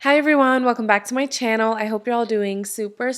Hi everyone, welcome back to my channel. I hope you're all doing super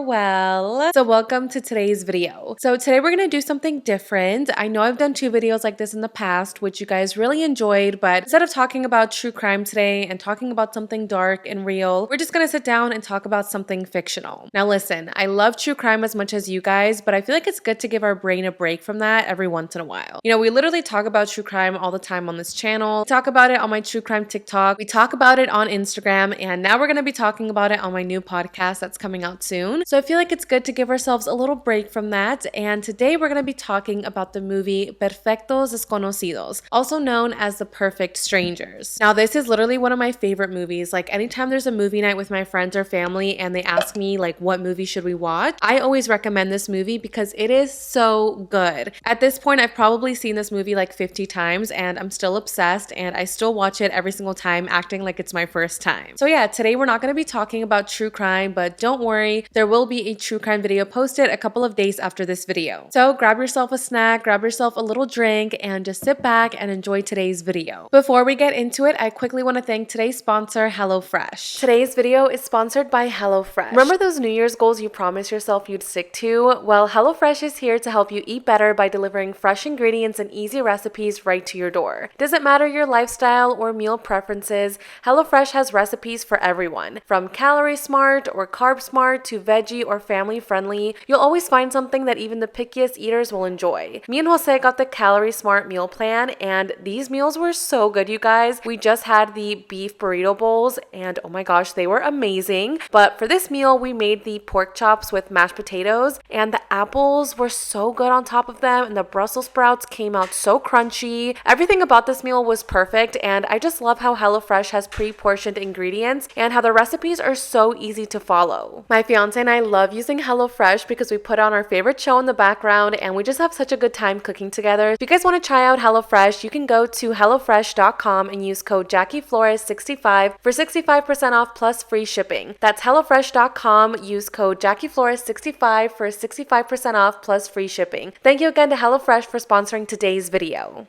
well. So welcome to today's video. So today we're going to do something different. I know I've done two videos like this in the past, which you guys really enjoyed, but instead of talking about true crime today and talking about something dark and real, we're just going to sit down and talk about something fictional. Now listen, I love true crime as much as you guys, but I feel like it's good to give our brain a break from that every once in a while. You know, we literally talk about true crime all the time on this channel. We talk about it on my true crime TikTok. We talk about it on Instagram. And now we're going to be talking about it on my new podcast that's coming out soon. So I feel like it's good to give ourselves a little break from that. And today we're going to be talking about the movie Perfectos Desconocidos, also known as The Perfect Strangers. Now, this is literally one of my favorite movies. Like anytime there's a movie night with my friends or family and they ask me like, what movie should we watch? I always recommend this movie because it is so good. At this point, I've probably seen this movie like 50 times and I'm still obsessed and I still watch it every single time acting like it's my first time. So yeah, today we're not going to be talking about true crime, but don't worry, there will be a true crime video posted a couple of days after this video. So grab yourself a snack, grab yourself a little drink, and just sit back and enjoy today's video. Before we get into it, I quickly want to thank today's sponsor, HelloFresh. Today's video is sponsored by HelloFresh. Remember those New Year's goals you promised yourself you'd stick to? Well, HelloFresh is here to help you eat better by delivering fresh ingredients and easy recipes right to your door. Doesn't matter your lifestyle or meal preferences, HelloFresh has recipes for everyone. From calorie smart or carb smart to veggie or family friendly, you'll always find something that even the pickiest eaters will enjoy. Me and Jose got the calorie smart meal plan and these meals were so good, you guys. We just had the beef burrito bowls and oh my gosh, they were amazing. But for this meal, we made the pork chops with mashed potatoes and the apples were so good on top of them and the Brussels sprouts came out so crunchy. Everything about this meal was perfect and I just love how HelloFresh has pre-portioned ingredients and how the recipes are so easy to follow. My fiance and I love using HelloFresh because we put on our favorite show in the background and we just have such a good time cooking together. If you guys want to try out HelloFresh, you can go to HelloFresh.com and use code JackieFlores65 for 65% off plus free shipping. That's HelloFresh.com, use code JackieFlores65 for 65% off plus free shipping. Thank you again to HelloFresh for sponsoring today's video.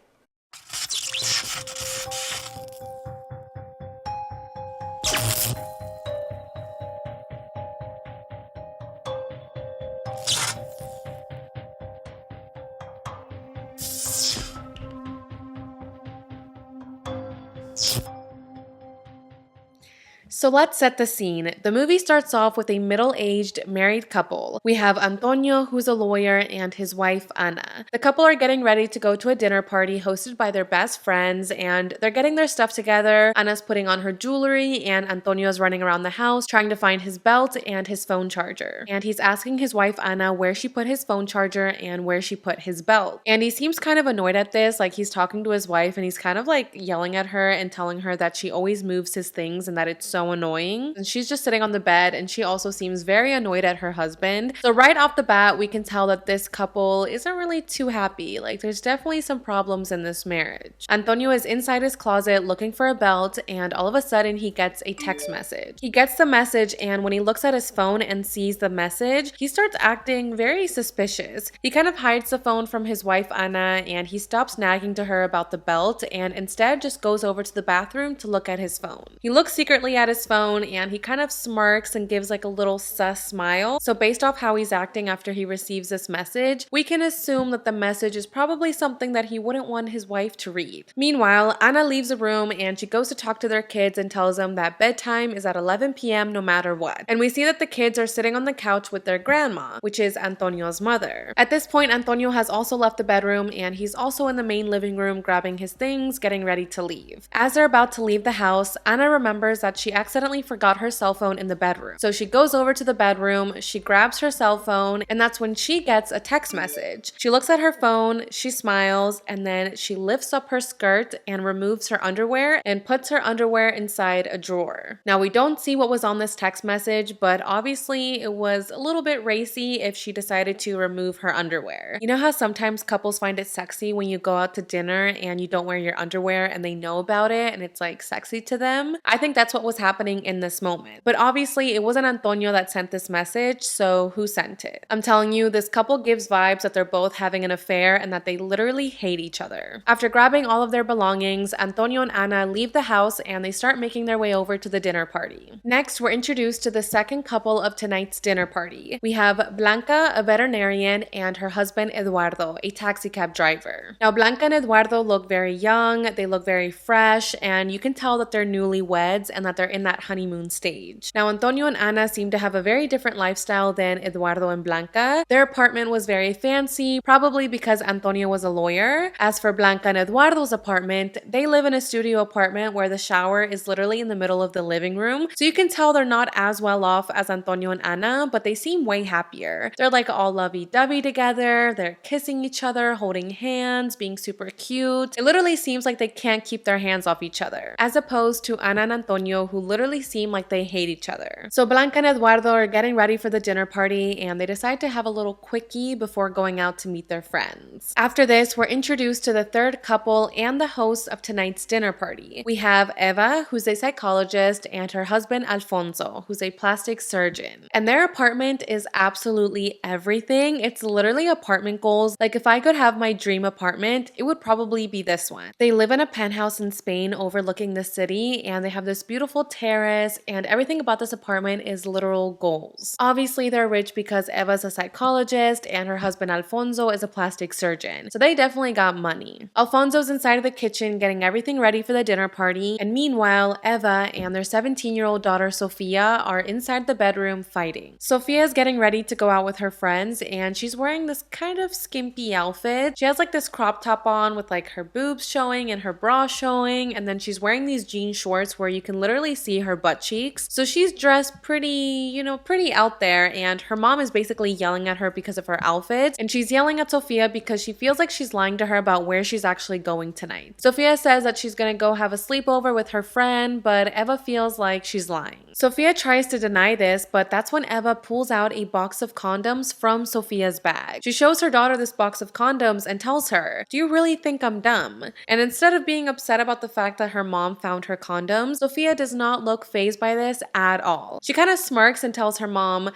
So let's set the scene. The movie starts off with a middle-aged married couple. We have Antonio, who's a lawyer, and his wife, Ana. The couple are getting ready to go to a dinner party hosted by their best friends, and they're getting their stuff together. Ana's putting on her jewelry, and Antonio's running around the house trying to find his belt and his phone charger. And he's asking his wife, Ana, where she put his phone charger and where she put his belt. And he seems kind of annoyed at this, like he's talking to his wife, and he's kind of like yelling at her and telling her that she always moves his things and that it's so annoying. And she's just sitting on the bed and she also seems very annoyed at her husband. So right off the bat, we can tell that this couple isn't really too happy. Like there's definitely some problems in this marriage. Antonio is inside his closet looking for a belt and all of a sudden he gets a text message. He gets the message and when he looks at his phone and sees the message, he starts acting very suspicious. He kind of hides the phone from his wife Ana and he stops nagging to her about the belt and instead just goes over to the bathroom to look at his phone. He looks secretly at his phone and he kind of smirks and gives like a little sus smile. So based off how he's acting after he receives this message, we can assume that the message is probably something that he wouldn't want his wife to read. Meanwhile, Ana leaves the room and she goes to talk to their kids and tells them that bedtime is at 11 p.m. no matter what. And we see that the kids are sitting on the couch with their grandma, which is Antonio's mother. At this point, Antonio has also left the bedroom and he's also in the main living room grabbing his things, getting ready to leave. As they're about to leave the house, Ana remembers that she accidentally forgot her cell phone in the bedroom. So she goes over to the bedroom, she grabs her cell phone, and that's when she gets a text message. She looks at her phone, she smiles, and then she lifts up her skirt and removes her underwear and puts her underwear inside a drawer. Now we don't see what was on this text message, but obviously it was a little bit racy if she decided to remove her underwear. You know how sometimes couples find it sexy when you go out to dinner and you don't wear your underwear and they know about it and it's like sexy to them? I think that's what was happening happening in this moment. But obviously, it wasn't Antonio that sent this message, so who sent it? I'm telling you, this couple gives vibes that they're both having an affair and that they literally hate each other. After grabbing all of their belongings, Antonio and Ana leave the house and they start making their way over to the dinner party. Next, we're introduced to the second couple of tonight's dinner party. We have Blanca, a veterinarian, and her husband Eduardo, a taxi cab driver. Now, Blanca and Eduardo look very young, they look very fresh, and you can tell that they're newlyweds and that they're in that honeymoon stage. Now, Antonio and Ana seem to have a very different lifestyle than Eduardo and Blanca. Their apartment was very fancy, probably because Antonio was a lawyer. As for Blanca and Eduardo's apartment, they live in a studio apartment where the shower is literally in the middle of the living room, so you can tell they're not as well off as Antonio and Ana, but they seem way happier. They're like all lovey-dovey together, they're kissing each other, holding hands, being super cute. It literally seems like they can't keep their hands off each other, as opposed to Ana and Antonio, who literally seem like they hate each other. So Blanca and Eduardo are getting ready for the dinner party, and they decide to have a little quickie before going out to meet their friends. After this, we're introduced to the third couple and the host of tonight's dinner party. We have Eva, who's a psychologist, and her husband Alfonso, who's a plastic surgeon. And their apartment is absolutely everything. It's literally apartment goals. Like, if I could have my dream apartment, it would probably be this one. They live in a penthouse in Spain overlooking the city, and they have this beautiful terrace, and everything about this apartment is literal goals. Obviously, they're rich because Eva's a psychologist and her husband Alfonso is a plastic surgeon, so they definitely got money. Alfonso's inside of the kitchen getting everything ready for the dinner party, and meanwhile, Eva and their 17-year-old daughter Sofia are inside the bedroom fighting. Sofia is getting ready to go out with her friends, and she's wearing this kind of skimpy outfit. She has like this crop top on with like her boobs showing and her bra showing, and then she's wearing these jean shorts where you can literally see her butt cheeks. So she's dressed pretty, pretty out there, and her mom is basically yelling at her because of her outfit, and she's yelling at Sofia because she feels like she's lying to her about where she's actually going tonight. Sofia says that she's gonna go have a sleepover with her friend, but Eva feels like she's lying. Sofia tries to deny this, but that's when Eva pulls out a box of condoms from Sofia's bag. She shows her daughter this box of condoms and tells her, "Do you really think I'm dumb?" And instead of being upset about the fact that her mom found her condoms, Sofia does not look fazed by this at all. She kind of smirks and tells her mom,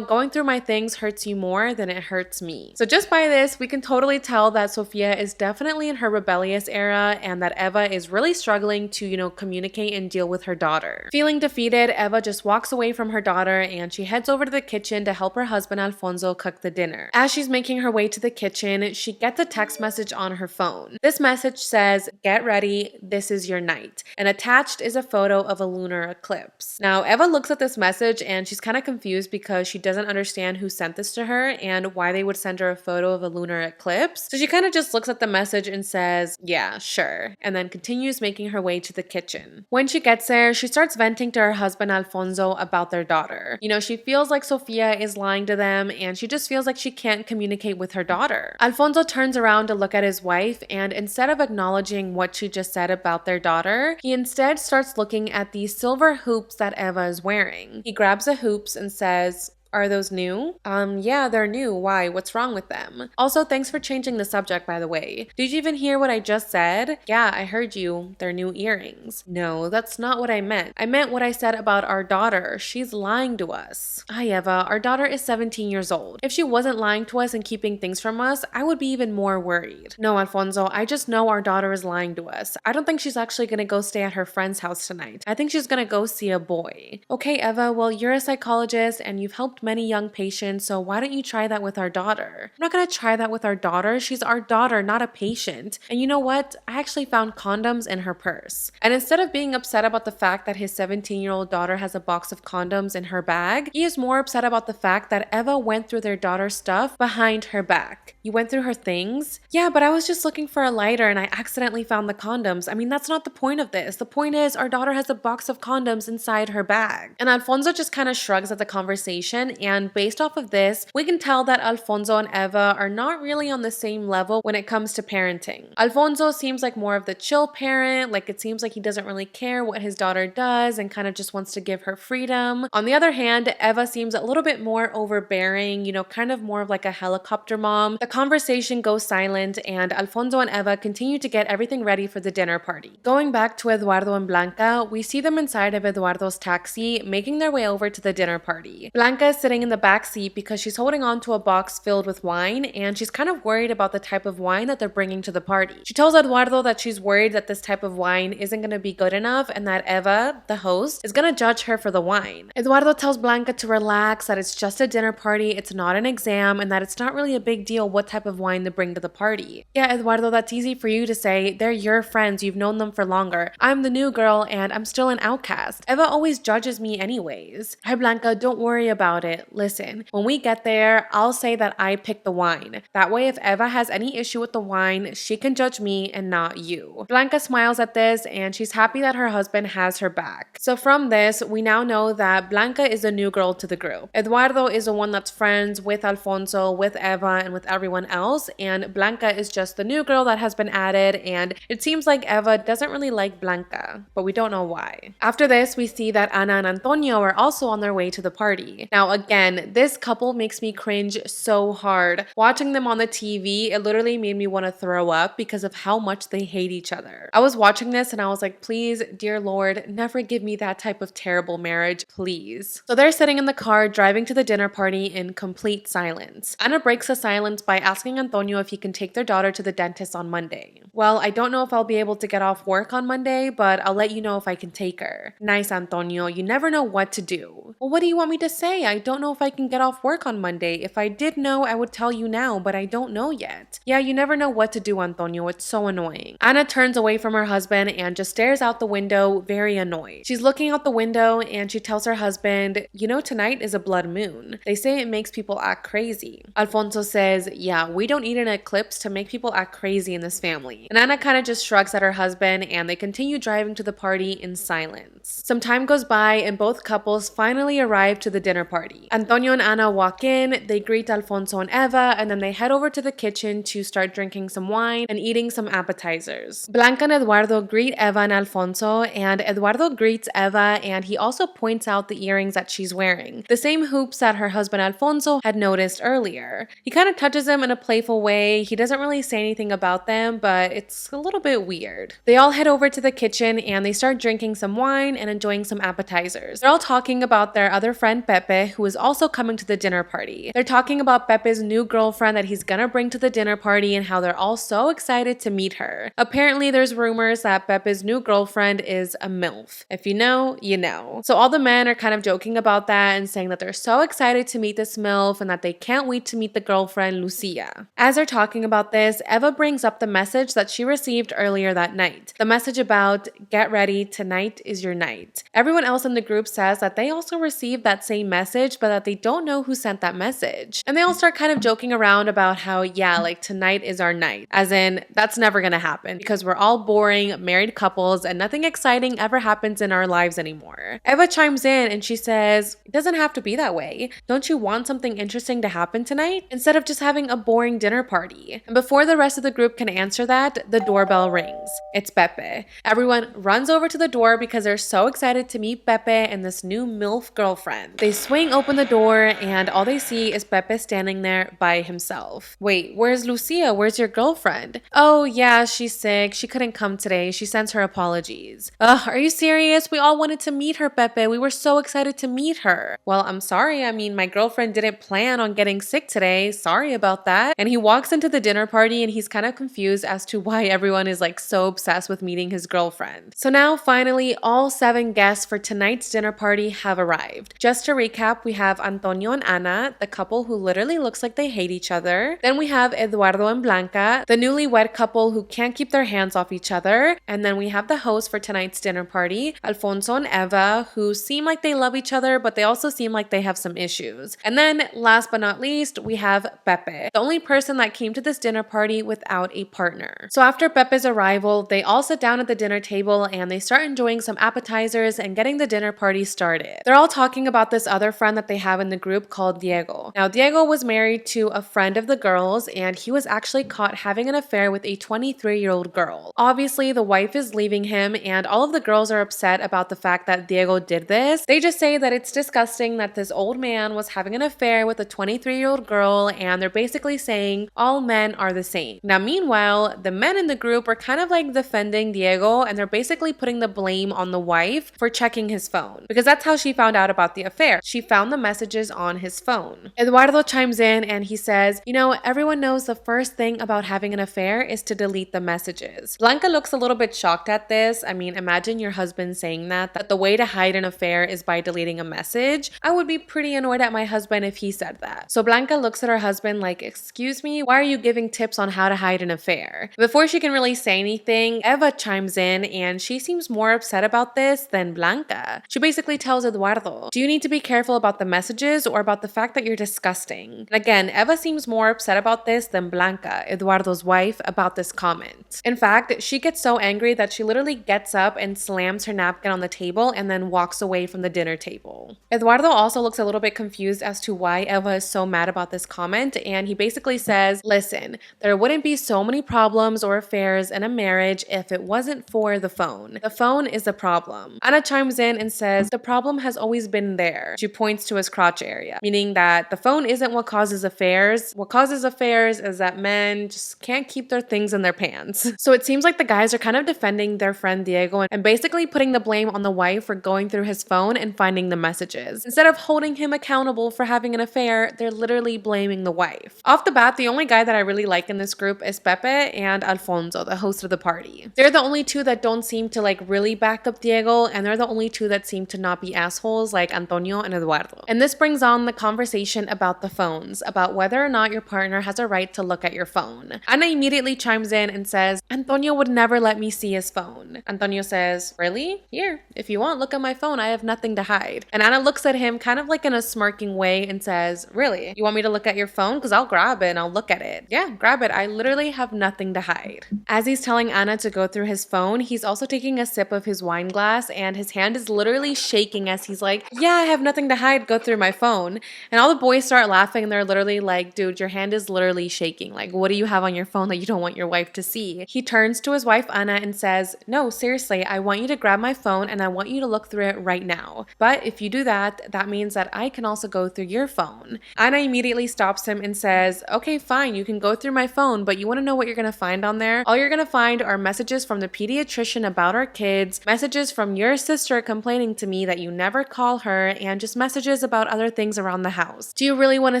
going through my things hurts you more than it hurts me. So just by this, we can totally tell that Sofia is definitely in her rebellious era and that Eva is really struggling to, communicate and deal with her daughter. Feeling defeated, Eva just walks away from her daughter and she heads over to the kitchen to help her husband Alfonso cook the dinner. As she's making her way to the kitchen, she gets a text message on her phone. This message says, "Get ready, this is your night." And attached is a photo of a lunar eclipse. Now, Eva looks at this message and she's kind of confused because she doesn't understand who sent this to her and why they would send her a photo of a lunar eclipse. So she kind of just looks at the message and says, "Yeah, sure," and then continues making her way to the kitchen. When she gets there, she starts venting to her husband Alfonso about their daughter. She feels like Sofia is lying to them and she just feels like she can't communicate with her daughter. Alfonso turns around to look at his wife, and instead of acknowledging what she just said about their daughter, he instead starts looking at these silver hoops that Eva is wearing. He grabs the hoops and says, "Are those new?" Yeah, they're new. Why? What's wrong with them? Also, thanks for changing the subject, by the way. Did you even hear what I just said? Yeah, I heard you. They're new earrings. No, that's not what I meant. I meant what I said about our daughter. She's lying to us. Hi, Eva. Our daughter is 17 years old. If she wasn't lying to us and keeping things from us, I would be even more worried. No, Alfonso, I just know our daughter is lying to us. I don't think she's actually gonna go stay at her friend's house tonight. I think she's gonna go see a boy. Okay, Eva, well, you're a psychologist and you've helped many young patients, so why don't you try that with our daughter? I'm not gonna try that with our daughter. She's our daughter, not a patient. And you know what? I actually found condoms in her purse. And instead of being upset about the fact that his 17-year-old daughter has a box of condoms in her bag, he is more upset about the fact that Eva went through their daughter's stuff behind her back. You went through her things? Yeah, but I was just looking for a lighter and I accidentally found the condoms. I mean, that's not the point of this. The point is our daughter has a box of condoms inside her bag. And Alfonso just kind of shrugs at the conversation person, and based off of this, we can tell that Alfonso and Eva are not really on the same level when it comes to parenting. Alfonso seems like more of the chill parent, like it seems like he doesn't really care what his daughter does and kind of just wants to give her freedom. On the other hand, Eva seems a little bit more overbearing, kind of more of like a helicopter mom. The conversation goes silent and Alfonso and Eva continue to get everything ready for the dinner party. Going back to Eduardo and Blanca, we see them inside of Eduardo's taxi, making their way over to the dinner party. Blanca is sitting in the back seat because she's holding on to a box filled with wine, and she's kind of worried about the type of wine that they're bringing to the party. She tells Eduardo that she's worried that this type of wine isn't going to be good enough and that Eva, the host, is going to judge her for the wine. Eduardo tells Blanca to relax, that it's just a dinner party, it's not an exam, and that it's not really a big deal what type of wine to bring to the party. Yeah, Eduardo, that's easy for you to say. They're your friends, you've known them for longer. I'm the new girl and I'm still an outcast. Eva always judges me anyways. Hi Blanca, don't worry about it. Listen, when we get there, I'll say that I picked the wine. That way if Eva has any issue with the wine, she can judge me and not you. Blanca smiles at this and she's happy that her husband has her back. So from this, we now know that Blanca is a new girl to the group. Eduardo is the one that's friends with Alfonso, with Eva, and with everyone else, and Blanca is just the new girl that has been added, and it seems like Eva doesn't really like Blanca, but we don't know why. After this, we see that Ana and Antonio are also on their way to the party. Now again, this couple makes me cringe so hard. Watching them on the TV, it literally made me want to throw up because of how much they hate each other. I was watching this and I was like, please, dear Lord, never give me that type of terrible marriage, please. So they're sitting in the car driving to the dinner party in complete silence. Ana breaks the silence by asking Antonio if he can take their daughter to the dentist on Monday. Well, I don't know if I'll be able to get off work on Monday, but I'll let you know if I can take her. Nice, Antonio. You never know what to do. Well, what do you want me to say? I don't know if I can get off work on Monday. If I did know, I would tell you now, but I don't know yet. Yeah, you never know what to do, Antonio. It's so annoying. Ana turns away from her husband and just stares out the window, very annoyed. She's looking out the window and she tells her husband, tonight is a blood moon. They say it makes people act crazy. Alfonso says, yeah, we don't need an eclipse to make people act crazy in this family. And Ana kind of just shrugs at her husband and they continue driving to the party in silence. Some time goes by and both couples finally arrive to the dinner party. Antonio and Ana walk in, they greet Alfonso and Eva, and then they head over to the kitchen to start drinking some wine and eating some appetizers. Blanca and Eduardo greet Eva and Alfonso, and Eduardo greets Eva and he also points out the earrings that she's wearing, the same hoops that her husband Alfonso had noticed earlier. He kind of touches them in a playful way. He doesn't really say anything about them, but it's a little bit weird. They all head over to the kitchen and they start drinking some wine and enjoying some appetizers. They're all talking about their other friend Pepe, who is also coming to the dinner party. They're talking about Pepe's new girlfriend that he's gonna bring to the dinner party and how they're all so excited to meet her. Apparently there's rumors that Pepe's new girlfriend is a MILF. If you know, you know. So all the men are kind of joking about that and saying that they're so excited to meet this MILF and that they can't wait to meet the girlfriend Lucia. As they're talking about this, Eva brings up the message that she received earlier that night. The message about, get ready, tonight is your night. Everyone else in the group says that they also received that same message, but that they don't know who sent that message. And they all start kind of joking around about how, yeah, like tonight is our night. As in, that's never gonna happen because we're all boring, married couples and nothing exciting ever happens in our lives anymore. Eva chimes in and she says, it doesn't have to be that way. Don't you want something interesting to happen tonight? Instead of just having a boring dinner party. And before the rest of the group can answer that, the doorbell rings. It's Pepe. Everyone runs over to the door because they're so excited to meet Pepe and this new MILF girlfriend. They swing open the door and all they see is Pepe standing there by himself. Wait, where's Lucia? Where's your girlfriend? Oh yeah, she's sick. She couldn't come today. She sends her apologies. Ugh, are you serious? We all wanted to meet her, Pepe. We were so excited to meet her. Well, I'm sorry. I mean, my girlfriend didn't plan on getting sick today. Sorry about that. And he walks into the dinner party and he's kind of confused as to why everyone is like so obsessed with meeting his girlfriend. So now finally, all 7 guests for tonight's dinner party have arrived. Just to recap, we have Antonio and Ana, the couple who literally looks like they hate each other. Then we have Eduardo and Blanca, the newlywed couple who can't keep their hands off each other. And then we have the host for tonight's dinner party, Alfonso and Eva, who seem like they love each other, but they also seem like they have some issues. And then last but not least, we have Pepe, the only person that came to this dinner party without a partner. So after Pepe's arrival, they all sit down at the dinner table and they start enjoying some appetizers and getting the dinner party started. They're all talking about this other friend that they have in the group called Diego. Now, Diego was married to a friend of the girls, and he was actually caught having an affair with a 23-year-old girl. Obviously, the wife is leaving him, and all of the girls are upset about the fact that Diego did this. They just say that it's disgusting that this old man was having an affair with a 23-year-old girl, and they're basically saying all men are the same. Now, meanwhile, the men in the group are kind of like defending Diego, and they're basically putting the blame on the wife for checking his phone, because that's how she found out about the affair. She found the messages on his phone. Eduardo chimes in and he says, you know, everyone knows the first thing about having an affair is to delete the messages. Blanca looks a little bit shocked at this. I mean, imagine your husband saying that the way to hide an affair is by deleting a message. I would be pretty annoyed at my husband if he said that. So Blanca looks at her husband like, excuse me, why are you giving tips on how to hide an affair? Before she can really say anything, Eva chimes in and she seems more upset about this than Blanca. She basically tells Eduardo, do you need to be careful about the messages or about the fact that you're disgusting? And again, Eva seems more upset about this than Blanca, Eduardo's wife, about this comment. In fact, she gets so angry that she literally gets up and slams her napkin on the table and then walks away from the dinner table. Eduardo also looks a little bit confused as to why Eva is so mad about this comment, and he basically says, listen, there wouldn't be so many problems or affairs in a marriage if it wasn't for the phone. The phone is the problem. Anna chimes in and says, the problem has always been there. She points to his crotch area, meaning that the phone isn't what causes affairs. What causes affairs is that men just can't keep their things in their pants. So it seems like the guys are kind of defending their friend Diego and basically putting the blame on the wife for going through his phone and finding the messages. Instead of holding him accountable for having an affair, they're literally blaming the wife. Off the bat, the only guy that I really like in this group is Pepe and Alfonso, the host of the party. They're the only two that don't seem to like really back up Diego, and they're the only two that seem to not be assholes like Antonio and Eduardo. And this brings on the conversation about the phones, about whether or not your partner has a right to look at your phone. Ana immediately chimes in and says, Antonio would never let me see his phone. Antonio says, really? Here, if you want, look at my phone. I have nothing to hide. And Ana looks at him kind of like in a smirking way and says, really? You want me to look at your phone? Because I'll grab it and I'll look at it. Yeah, grab it. I literally have nothing to hide. As he's telling Ana to go through his phone, he's also taking a sip of his wine glass and his hand is literally shaking as he's like, yeah, I have nothing to hide. Go through my phone. And all the boys start laughing and they're literally like, dude, your hand is literally shaking. Like, what do you have on your phone that you don't want your wife to see? He turns to his wife, Ana, and says, no, seriously, I want you to grab my phone and I want you to look through it right now. But if you do that, that means that I can also go through your phone. Ana immediately stops him and says, okay, fine, you can go through my phone, but you want to know what you're going to find on there? All you're going to find are messages from the pediatrician about our kids, messages from your sister complaining to me that you never call her, and just messages about other things around the house. Do you really want to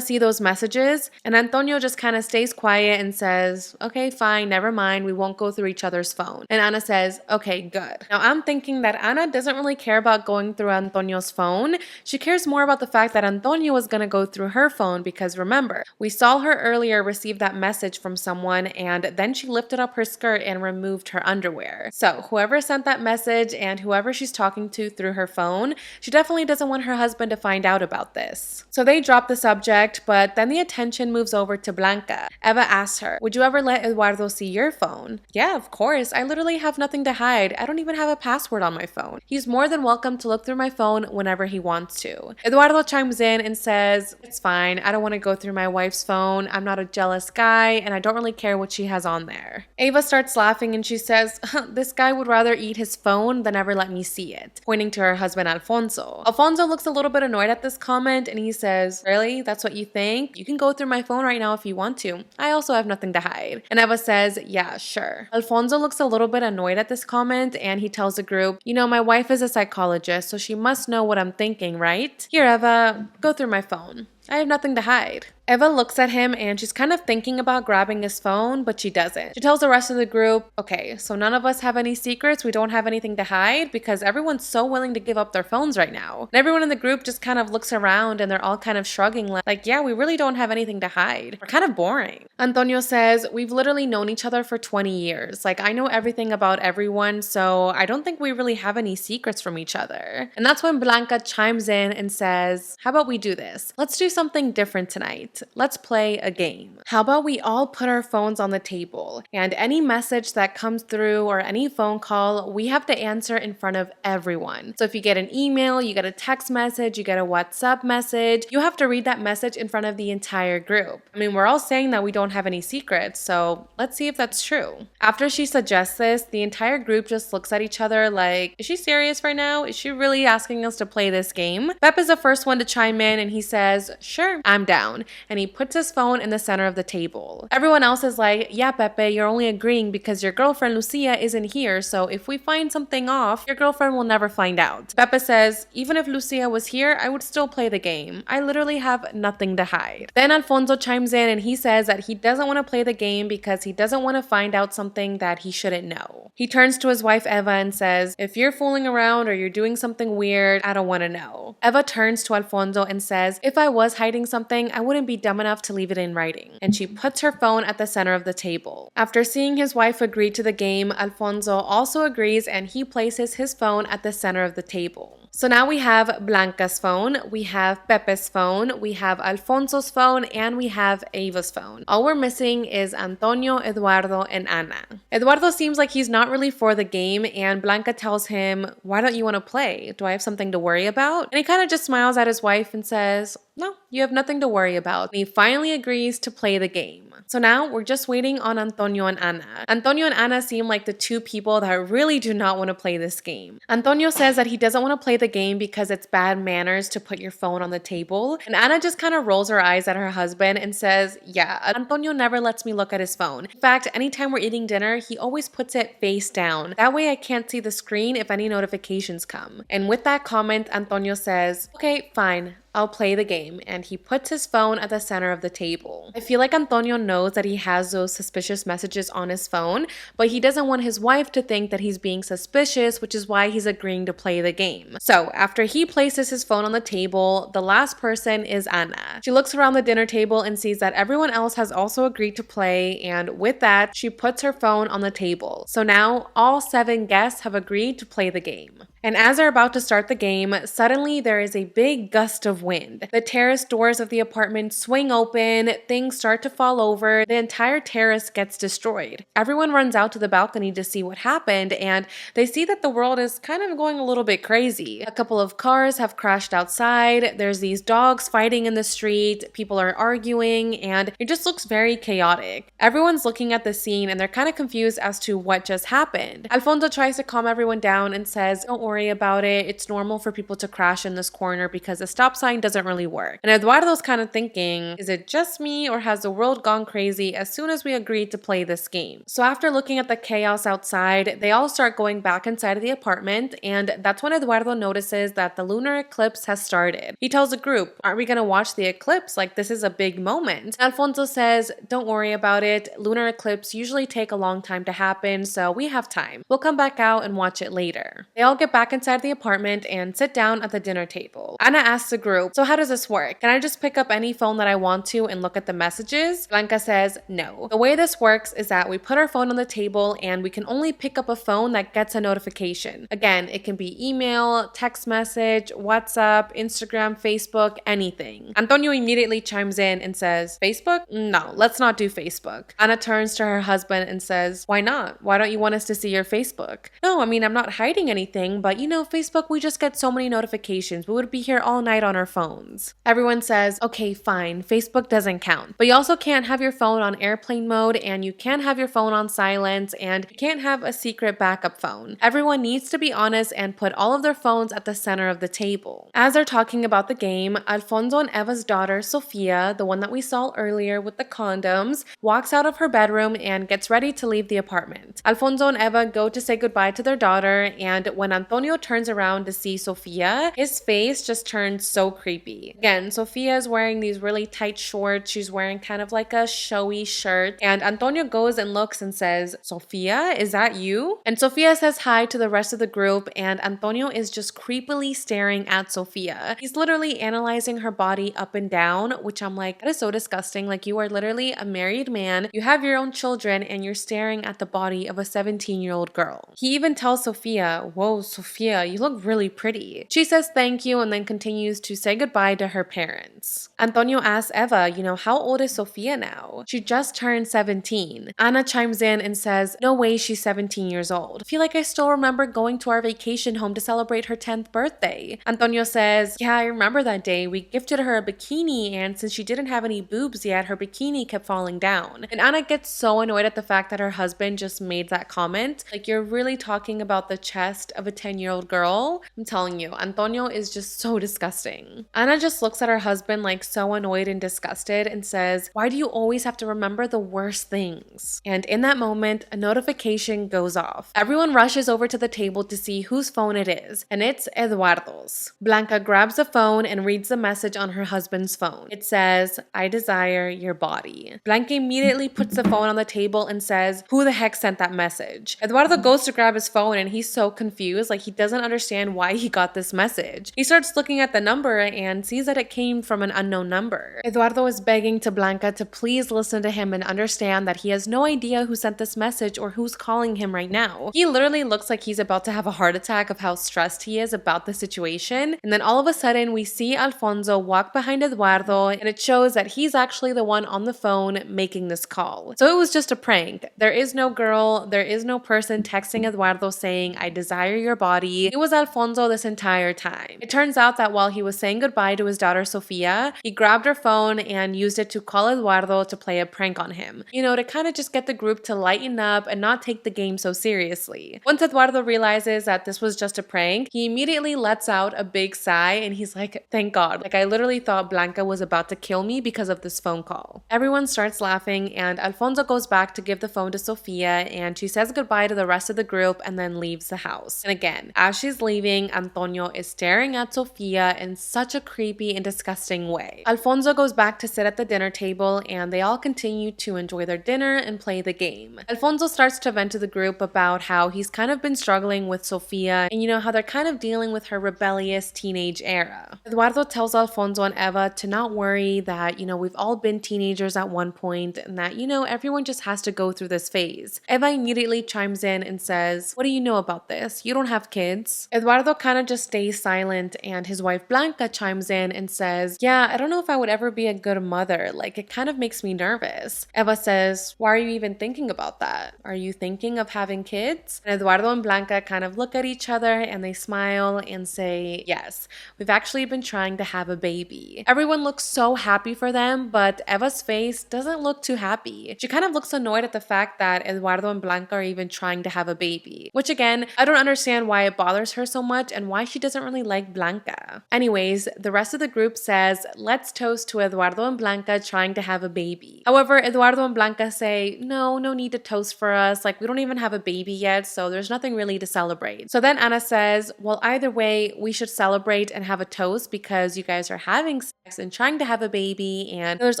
see those messages? And Antonio just kind of stays quiet and says, okay, fine, never mind, we won't go through each other's phone. And Ana says, okay, good. Now I'm thinking that Ana doesn't really care about going through Antonio's phone. She cares more about the fact that Antonio is going to go through her phone because remember, we saw her earlier receive that message from someone and then she lifted up her skirt and removed her underwear. So whoever sent that message and whoever she's talking to through her phone, she definitely doesn't want her husband to find out about this. So they drop the subject, but then the attention moves over to Blanca. Eva asks her, would you ever let Eduardo see your phone? Yeah, of course. I literally have nothing to hide. I don't even have a password on my phone. He's more than welcome to look through my phone whenever he wants to. Eduardo chimes in and says, it's fine. I don't want to go through my wife's phone. I'm not a jealous guy and I don't really care what she has on there. Eva starts laughing and she says, this guy would rather eat his phone than ever let me see it, pointing to her husband Alfonso. Alfonso looks a little bit annoyed at this comment and he says, really? That's what you think? You can go through my phone right now if you want to. I also have nothing to hide. And Eva says, yeah, sure. Alfonso looks a little bit annoyed at this comment and he tells the group, you know, my wife is a psychologist, so she must know what I'm thinking, right? Here, Eva, go through my phone. I have nothing to hide. Eva looks at him and she's kind of thinking about grabbing his phone, but she doesn't. She tells the rest of the group, okay, so none of us have any secrets. We don't have anything to hide because everyone's so willing to give up their phones right now. And everyone in the group just kind of looks around and they're all kind of shrugging like, yeah, we really don't have anything to hide. We're kind of boring. Antonio says, we've literally known each other for 20 years. Like, I know everything about everyone, so I don't think we really have any secrets from each other. And that's when Blanca chimes in and says, how about we do this? Let's do something different tonight. Let's play a game. How about we all put our phones on the table, and any message that comes through or any phone call, we have to answer in front of everyone. So if you get an email, you get a text message, you get a WhatsApp message, you have to read that message in front of the entire group. I mean, we're all saying that we don't have any secrets, so let's see if that's true. After she suggests this, the entire group just looks at each other like, is she serious right now? Is she really asking us to play this game? Pepe is the first one to chime in and he says, sure, I'm down. And he puts his phone in the center of the table. Everyone else is like, yeah, Pepe, you're only agreeing because your girlfriend Lucia isn't here, so if we find something off, your girlfriend will never find out. Pepe says, even if Lucia was here, I would still play the game. I literally have nothing to hide. Then Alfonso chimes in and he says that he doesn't want to play the game because he doesn't want to find out something that he shouldn't know. He turns to his wife Eva and says, if you're fooling around or you're doing something weird, I don't want to know. Eva turns to Alfonso and says, if I was hiding something, I wouldn't be dumb enough to leave it in writing. And she puts her phone at the center of the table. After seeing his wife agree to the game, Alfonso also agrees and he places his phone at the center of the table. So now we have Blanca's phone, we have Pepe's phone, we have Alfonso's phone, and we have Eva's phone. All we're missing is Antonio, Eduardo, and Ana. Eduardo seems like he's not really for the game, and Blanca tells him, why don't you want to play? Do I have something to worry about? And he kind of just smiles at his wife and says, no, you have nothing to worry about. And he finally agrees to play the game. So now we're just waiting on Antonio and Ana. Antonio and Ana seem like the two people that really do not want to play this game. Antonio says that he doesn't want to play the game because it's bad manners to put your phone on the table. And Ana just kind of rolls her eyes at her husband and says, yeah, Antonio never lets me look at his phone. In fact, anytime we're eating dinner, he always puts it face down. That way I can't see the screen if any notifications come. And with that comment, Antonio says, okay, fine. I'll play the game, and he puts his phone at the center of the table. I feel like Antonio knows that he has those suspicious messages on his phone, but he doesn't want his wife to think that he's being suspicious, which is why he's agreeing to play the game. So after he places his phone on the table, the last person is Ana. She looks around the dinner table and sees that everyone else has also agreed to play, and with that, she puts her phone on the table. So now all 7 guests have agreed to play the game. And as they're about to start the game, suddenly there is a big gust of wind. The terrace doors of the apartment swing open, things start to fall over, the entire terrace gets destroyed. Everyone runs out to the balcony to see what happened, and they see that the world is kind of going a little bit crazy. A couple of cars have crashed outside, there's these dogs fighting in the street, people are arguing, and it just looks very chaotic. Everyone's looking at the scene and they're kind of confused as to what just happened. Alfonso tries to calm everyone down and says, don't worry about it, it's normal for people to crash in this corner because the stop sign doesn't really work. And Eduardo's kind of thinking, is it just me or has the world gone crazy as soon as we agreed to play this game? So after looking at the chaos outside, they all start going back inside of the apartment, and that's when Eduardo notices that the lunar eclipse has started. He tells the group, aren't we gonna watch the eclipse? Like, this is a big moment. Alfonso says, don't worry about it, lunar eclipse usually take a long time to happen, so we have time. We'll come back out and watch it later. They all get back inside the apartment and sit down at the dinner table. Ana asks the group, so how does this work? Can I just pick up any phone that I want to and look at the messages? Blanca says, no. The way this works is that we put our phone on the table and we can only pick up a phone that gets a notification. Again, it can be email, text message, WhatsApp, Instagram, Facebook, anything. Antonio immediately chimes in and says, Facebook? No, let's not do Facebook. Ana turns to her husband and says, why not? Why don't you want us to see your Facebook? No, I mean, I'm not hiding anything, but you know, Facebook, we just get so many notifications. We would be here all night on our phones. Everyone says, okay, fine, Facebook doesn't count. But you also can't have your phone on airplane mode, and you can't have your phone on silent, and you can't have a secret backup phone. Everyone needs to be honest and put all of their phones at the center of the table. As they're talking about the game, Alfonso and Eva's daughter, Sofia, the one that we saw earlier with the condoms, walks out of her bedroom and gets ready to leave the apartment. Alfonso and Eva go to say goodbye to their daughter, and when Antonio turns around to see Sofia, his face just turns so creepy. Again, Sofia is wearing these really tight shorts, she's wearing wearing kind of like a showy shirt. And Antonio goes and looks and says, Sofia, is that you? And Sofia says hi to the rest of the group, and Antonio is just creepily staring at Sofia. He's literally analyzing her body up and down, which I'm like, that is so disgusting. Like, you are literally a married man, you have your own children, and you're staring at the body of a 17-year-old girl. He even tells Sofia, whoa, Sofia, you look really pretty. She says thank you and then continues to say goodbye to her parents. Antonio asks Eva, how old is Sofia now? She just turned 17. Ana chimes in and says, no way she's 17 years old. I feel like I still remember going to our vacation home to celebrate her 10th birthday. Antonio says, yeah, I remember that day. We gifted her a bikini, and since she didn't have any boobs yet, her bikini kept falling down. And Ana gets so annoyed at the fact that her husband just made that comment. Like, you're really talking about the chest of a 10-year-old girl? I'm telling you, Antonio is just so disgusting. Ana just looks at her husband like so annoyed and disgusted and says, why do you always have to remember the worst things? And in that moment, a notification goes off. Everyone rushes over to the table to see whose phone it is, and it's Eduardo's. Blanca grabs the phone and reads the message on her husband's phone. It says, I desire your body. Blanca immediately puts the phone on the table and says, who the heck sent that message? Eduardo goes to grab his phone and he's so confused, like he doesn't understand why he got this message. He starts looking at the number and sees that it came from an unknown number. Eduardo is begging to Blanca to please listen to him and understand that he has no idea who sent this message or who's calling him right now. He literally looks like he's about to have a heart attack of how stressed he is about the situation. And then all of a sudden we see Alfonso walk behind Eduardo, and it shows that he's actually the one on the phone making this call. So it was just a prank. There is no girl, there is no person texting Eduardo saying, I desire your body. It was Alfonso this entire time. It turns out that while he was saying goodbye to his daughter Sofia, he grabbed her phone and used it to call Eduardo to play a prank on him. To kind of just get the group to lighten up and not take the game so seriously. Once Eduardo realizes that this was just a prank, he immediately lets out a big sigh and he's like, thank God. Like, I literally thought Blanca was about to kill me because of this phone call. Everyone starts laughing and Alfonso goes back to give the phone to Sofia, and she says goodbye to the rest of the group and then leaves the house. And again, as she's leaving, Antonio is staring at Sofia in such a creepy and disgusting way. Alfonso goes back to sit at the dinner table and they all continue to enjoy their dinner and play the game. Alfonso starts to vent to the group about how he's kind of been struggling with Sofia and how they're kind of dealing with her rebellious teenage era. Eduardo tells Alfonso and Eva to not worry, that we've all been teenagers at one point and that everyone just has to go through this phase. Eva immediately chimes in and says, what do you know about this? You don't have kids. Eduardo kind of just stays silent and his wife Blanca chimes in and says, yeah, I don't know if I would ever be a good mother. Like, it kind of makes me nervous. Eva says, why are you even thinking about that? Are you thinking of having kids? And Eduardo and Blanca kind of look at each other and they smile and say, yes, we've actually been trying to have a baby. Everyone looks so happy for them, but Eva's face doesn't look too happy. She kind of looks annoyed at the fact that Eduardo and Blanca are even trying to have a baby, which again, I don't understand why it bothers her so much and why she doesn't really like Blanca. Anyways, the rest of the group says, let's toast to Eduardo and Blanca trying to have a baby. However, Eduardo and Blanca say, no need to toast for us. Like, we don't even have a baby yet, so there's nothing really to celebrate. So then Ana says, well, either way, we should celebrate and have a toast because you guys are having sex and trying to have a baby, and there's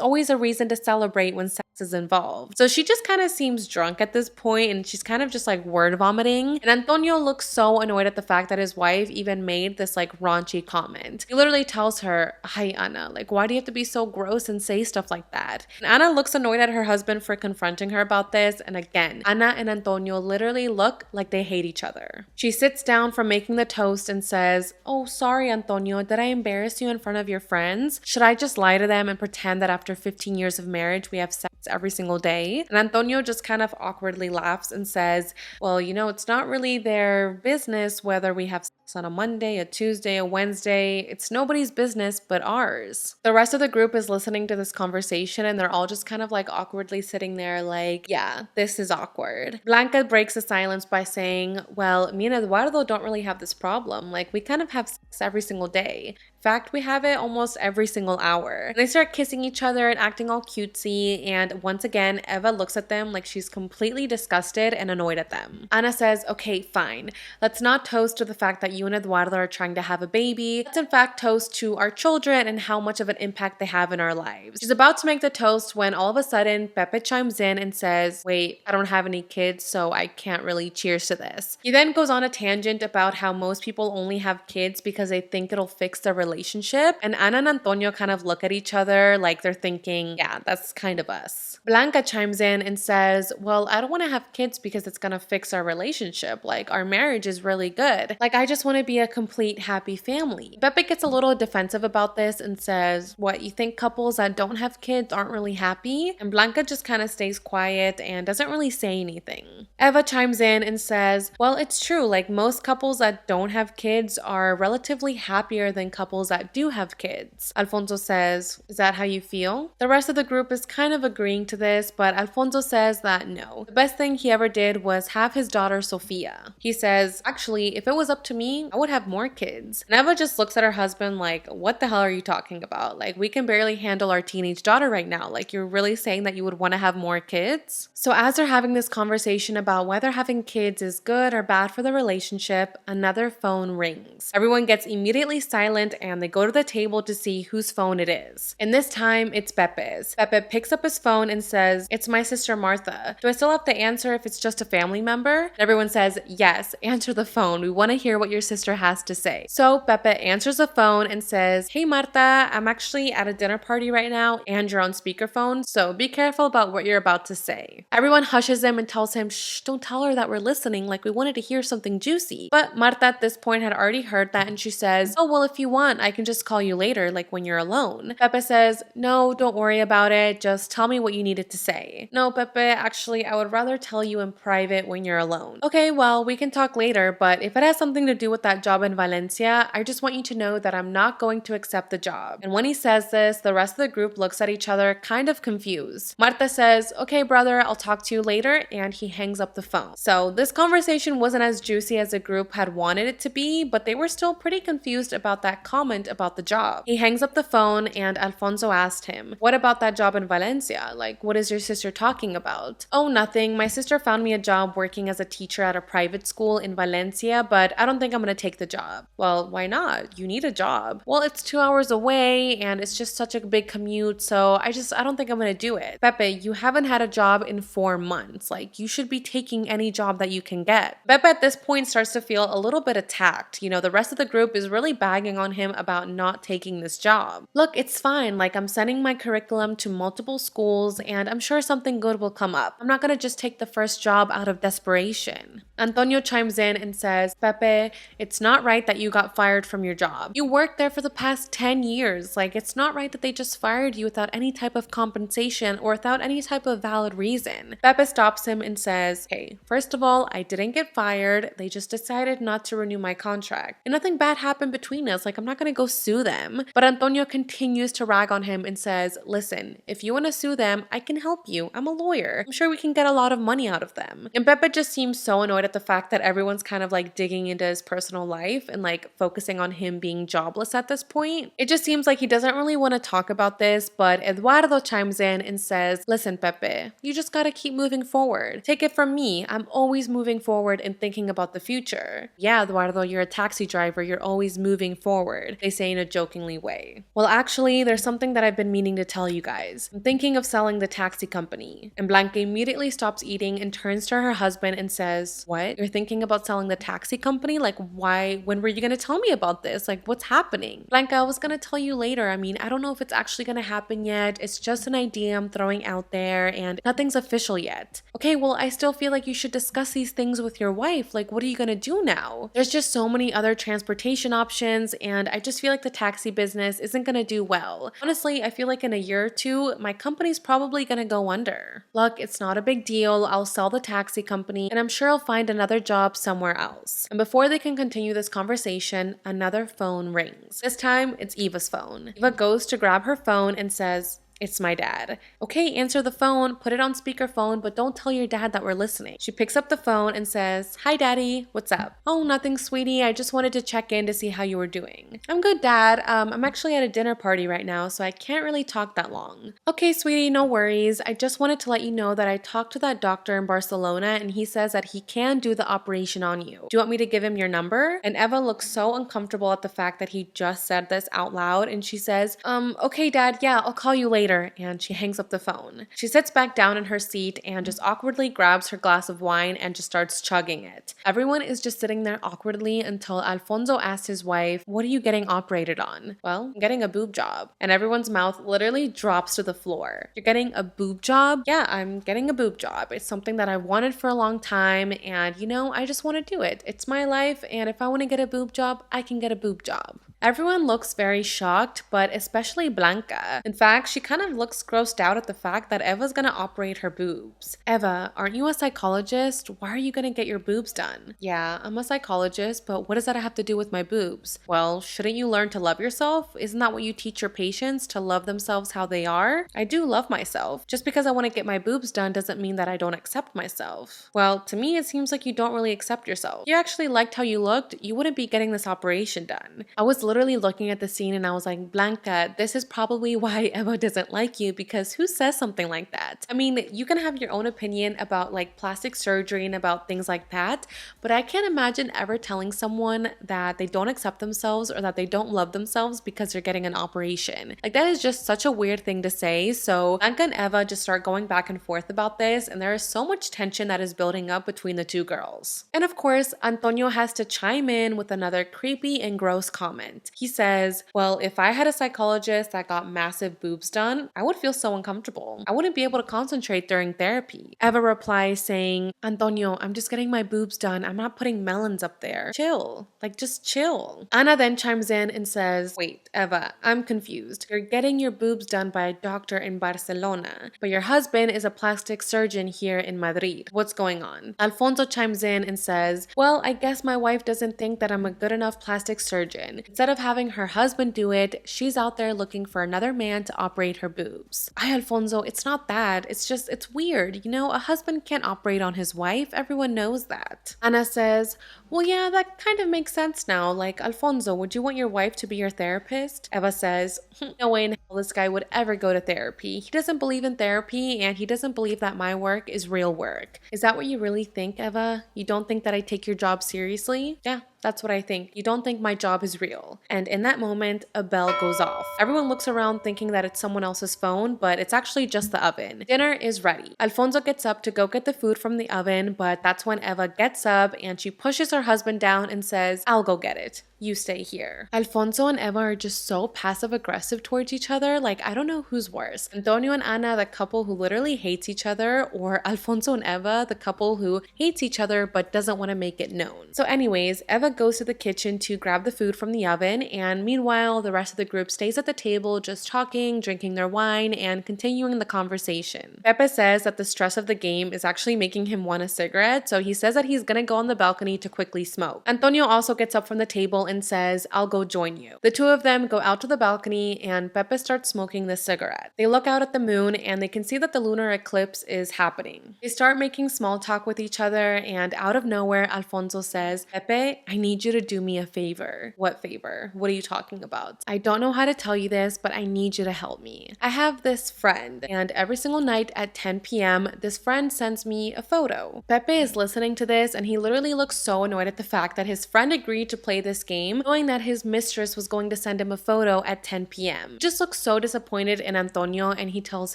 always a reason to celebrate when sex is involved. So she just kind of seems drunk at this point and she's kind of just like word vomiting. And Antonio looks so annoyed at the fact that his wife even made this like raunchy comment. He literally tells her, hi Ana, like, why do you have to be so gross and say stuff like that? And Ana looks annoyed at her husband for confronting her about this. And again, Ana and Antonio literally look like they hate each other. She sits down from making the toast and says, oh, sorry Antonio, did I embarrass you in front of your friends? Should I just lie to them and pretend that after 15 years of marriage we have sex every single day? And Antonio just kind of awkwardly laughs and says, well, it's not really their business whether we have sex on a Monday, a Tuesday, a Wednesday. It's nobody's business but ours. The rest of the group is listening to this conversation and they're all just kind of like awkwardly sitting there like, yeah, this is awkward. Blanca breaks the silence by saying, well, me and Eduardo don't really have this problem. Like, we kind of have sex every single day. In fact, we have it almost every single hour. And they start kissing each other and acting all cutesy, and once again, Eva looks at them like she's completely disgusted and annoyed at them. Ana says, okay, fine. Let's not toast to the fact that you you and Eduardo are trying to have a baby. Let's in fact toast to our children and how much of an impact they have in our lives. She's about to make the toast when all of a sudden Pepe chimes in and says, wait, I don't have any kids, so I can't really cheers to this. He then goes on a tangent about how most people only have kids because they think it'll fix their relationship. And Ana and Antonio kind of look at each other like they're thinking, yeah, that's kind of us. Blanca chimes in and says, well, I don't want to have kids because it's going to fix our relationship. Like, our marriage is really good. Like, I just want to be a complete happy family. Pepe gets a little defensive about this and says, what, you think couples that don't have kids aren't really happy? And Blanca just kind of stays quiet and doesn't really say anything. Eva chimes in and says, well, it's true. Like, most couples that don't have kids are relatively happier than couples that do have kids. Alfonso says, is that how you feel? The rest of the group is kind of agreeing to this, but Alfonso says that no. The best thing he ever did was have his daughter Sofia. He says, actually, if it was up to me, I would have more kids. And Eva just looks at her husband like, what the hell are you talking about? Like, we can barely handle our teenage daughter right now. Like, you're really saying that you would want to have more kids? So as they're having this conversation about whether having kids is good or bad for the relationship, another phone rings. Everyone gets immediately silent and they go to the table to see whose phone it is. And this time, it's Pepe's. Pepe picks up his phone and says, it's my sister Martha. Do I still have to answer if it's just a family member? And everyone says, yes, answer the phone. We want to hear what your sister has to say. So Pepe answers the phone and says, hey Martha, I'm actually at a dinner party right now and you're on speakerphone, so be careful about what you're about to say. Everyone hushes him and tells him, shh, don't tell her that we're listening, like we wanted to hear something juicy. But Martha at this point had already heard that and she says, oh, well, if you want, I can just call you later, like when you're alone. Pepe says, no, don't worry about it, just tell me what you needed to say. No, Pepe, actually, I would rather tell you in private when you're alone. Okay, well, we can talk later, but if it has something to do with that job in Valencia, I just want you to know that I'm not going to accept the job. And when he says this, the rest of the group looks at each other kind of confused. Marta says, okay, brother, I'll talk to you later, and he hangs up the phone. So this conversation wasn't as juicy as the group had wanted it to be, but they were still pretty confused about that comment about the job. He hangs up the phone and Alfonso asked him, what about that job in Valencia? Like, what is your sister talking about? Oh, nothing. My sister found me a job working as a teacher at a private school in Valencia, but I don't think I'm gonna take the job. Well, why not? You need a job. Well, it's 2 hours away and it's just such a big commute, so I don't think I'm gonna do it. Pepe, you haven't had a job in 4 months. Like, you should be taking any job that you can get. Pepe at this point starts to feel a little bit attacked. You know, the rest of the group is really bagging on him about not taking this job. Look, it's fine. Like, I'm sending my curriculum to multiple schools and I'm sure something good will come up. I'm not gonna just take the first job out of desperation. Antonio chimes in and says, Pepe, it's not right that you got fired from your job. You worked there for the past 10 years. Like, it's not right that they just fired you without any type of compensation or without any type of valid reason. Pepe stops him and says, hey, first of all, I didn't get fired. They just decided not to renew my contract. And nothing bad happened between us. Like, I'm not gonna go sue them. But Antonio continues to rag on him and says, listen, if you want to sue them, I can help you. I'm a lawyer. I'm sure we can get a lot of money out of them. And Pepe just seems so annoyed at the fact that everyone's kind of like digging into his personal life and like focusing on him being jobless at this point. It just seems like he doesn't really want to talk about this, but Eduardo chimes in and says, listen, Pepe, you just gotta keep moving forward. Take it from me. I'm always moving forward and thinking about the future. Yeah, Eduardo, you're a taxi driver. You're always moving forward, they say in a jokingly way. Well, actually, there's something that I've been meaning to tell you guys. I'm thinking of selling the taxi company. And Blanca immediately stops eating and turns to her husband and says, what? You're thinking about selling the taxi company? Like, why? When were you gonna tell me about this? Like, what's happening? Blanca, I was gonna tell you later. I mean, I don't know if it's actually gonna happen yet. It's just an idea I'm throwing out there and nothing's official yet. Okay, well, I still feel like you should discuss these things with your wife. Like, what are you gonna do now? There's just so many other transportation options and I just feel like the taxi business isn't gonna do well. Honestly, I feel like in a year or two, my company's probably gonna go under. Look, it's not a big deal. I'll sell the taxi company and I'm sure I'll find another job somewhere else. And before they can continue this conversation, another phone rings. This time, it's Eva's phone. Eva goes to grab her phone and says, It's my dad. Okay, answer the phone, put it on speakerphone, but don't tell your dad that we're listening. She picks up the phone and says, "Hi, Daddy. What's up?" "Oh, nothing, sweetie. I just wanted to check in to see how you were doing." "I'm good, Dad. I'm actually at a dinner party right now, so I can't really talk that long." "Okay, sweetie, no worries. I just wanted to let you know that I talked to that doctor in Barcelona and he says that he can do the operation on you. Do you want me to give him your number?" And Eva looks so uncomfortable at the fact that he just said this out loud, and she says, "Okay, Dad, yeah, I'll call you later," and she hangs up the phone. She sits back down in her seat and just awkwardly grabs her glass of wine and just starts chugging it. Everyone is just sitting there awkwardly until Alfonso asks his wife, "What are you getting operated on?" "Well, I'm getting a boob job." And everyone's mouth literally drops to the floor. "You're getting a boob job?" "Yeah, I'm getting a boob job. It's something that I've wanted for a long time, and I just want to do it. It's my life, and if I want to get a boob job, I can get a boob job." Everyone looks very shocked, but especially Blanca. In fact, she kind of looks grossed out at the fact that Eva's gonna operate her boobs. "Eva, aren't you a psychologist? Why are you gonna get your boobs done?" "Yeah, I'm a psychologist, but what does that have to do with my boobs?" "Well, shouldn't you learn to love yourself? Isn't that what you teach your patients, to love themselves how they are?" "I do love myself. Just because I want to get my boobs done doesn't mean that I don't accept myself." "Well, to me, it seems like you don't really accept yourself. If you actually liked how you looked, you wouldn't be getting this operation done." I was literally looking at the scene and I was like, "Blanca, this is probably why Eva doesn't like you, because who says something like that?" I mean, you can have your own opinion about like plastic surgery and about things like that, but I can't imagine ever telling someone that they don't accept themselves or that they don't love themselves because they're getting an operation. Like, that is just such a weird thing to say. So Blanca and Eva just start going back and forth about this, and there is so much tension that is building up between the two girls. And of course, Antonio has to chime in with another creepy and gross comment. He says, "Well, if I had a psychologist that got massive boobs done, I would feel so uncomfortable. I wouldn't be able to concentrate during therapy." Eva replies saying, "Antonio, I'm just getting my boobs done. I'm not putting melons up there. Chill. Like, just chill." Ana then chimes in and says, "Wait, Eva, I'm confused. You're getting your boobs done by a doctor in Barcelona, but your husband is a plastic surgeon here in Madrid. What's going on?" Alfonso chimes in and says, "Well, I guess my wife doesn't think that I'm a good enough plastic surgeon. Instead of having her husband do it, she's out there looking for another man to operate her boobs." "Ay, Alfonso, it's not that. It's weird. A husband can't operate on his wife. Everyone knows that." Ana says, "Well, yeah, that kind of makes sense now. Like, Alfonso, would you want your wife to be your therapist?" Eva says, "No way in hell this guy would ever go to therapy. He doesn't believe in therapy, and he doesn't believe that my work is real work." "Is that what you really think, Eva? You don't think that I take your job seriously?" "Yeah, that's what I think. You don't think my job is real." And in that moment, a bell goes off. Everyone looks around thinking that it's someone else's phone, but it's actually just the oven. Dinner is ready. Alfonso gets up to go get the food from the oven, but that's when Eva gets up and she pushes her husband down and says, "I'll go get it. You stay here." Alfonso and Eva are just so passive aggressive towards each other. Like, I don't know who's worse. Antonio and Ana, the couple who literally hates each other, or Alfonso and Eva, the couple who hates each other but doesn't want to make it known. So anyways, Eva goes to the kitchen to grab the food from the oven, and meanwhile, the rest of the group stays at the table just talking, drinking their wine, and continuing the conversation. Pepe says that the stress of the game is actually making him want a cigarette, so he says that he's gonna go on the balcony to quickly smoke. Antonio also gets up from the table and says, "I'll go join you." The two of them go out to the balcony and Pepe starts smoking the cigarette. They look out at the moon and they can see that the lunar eclipse is happening. They start making small talk with each other, and out of nowhere, Alfonso says, "Pepe, I need you to do me a favor." "What favor? What are you talking about?" "I don't know how to tell you this, but I need you to help me. I have this friend, and every single night at 10 p.m., this friend sends me a photo." Pepe is listening to this and he literally looks so annoyed at the fact that his friend agreed to play this game knowing that his mistress was going to send him a photo at 10 p.m. He just looks so disappointed in Antonio, and he tells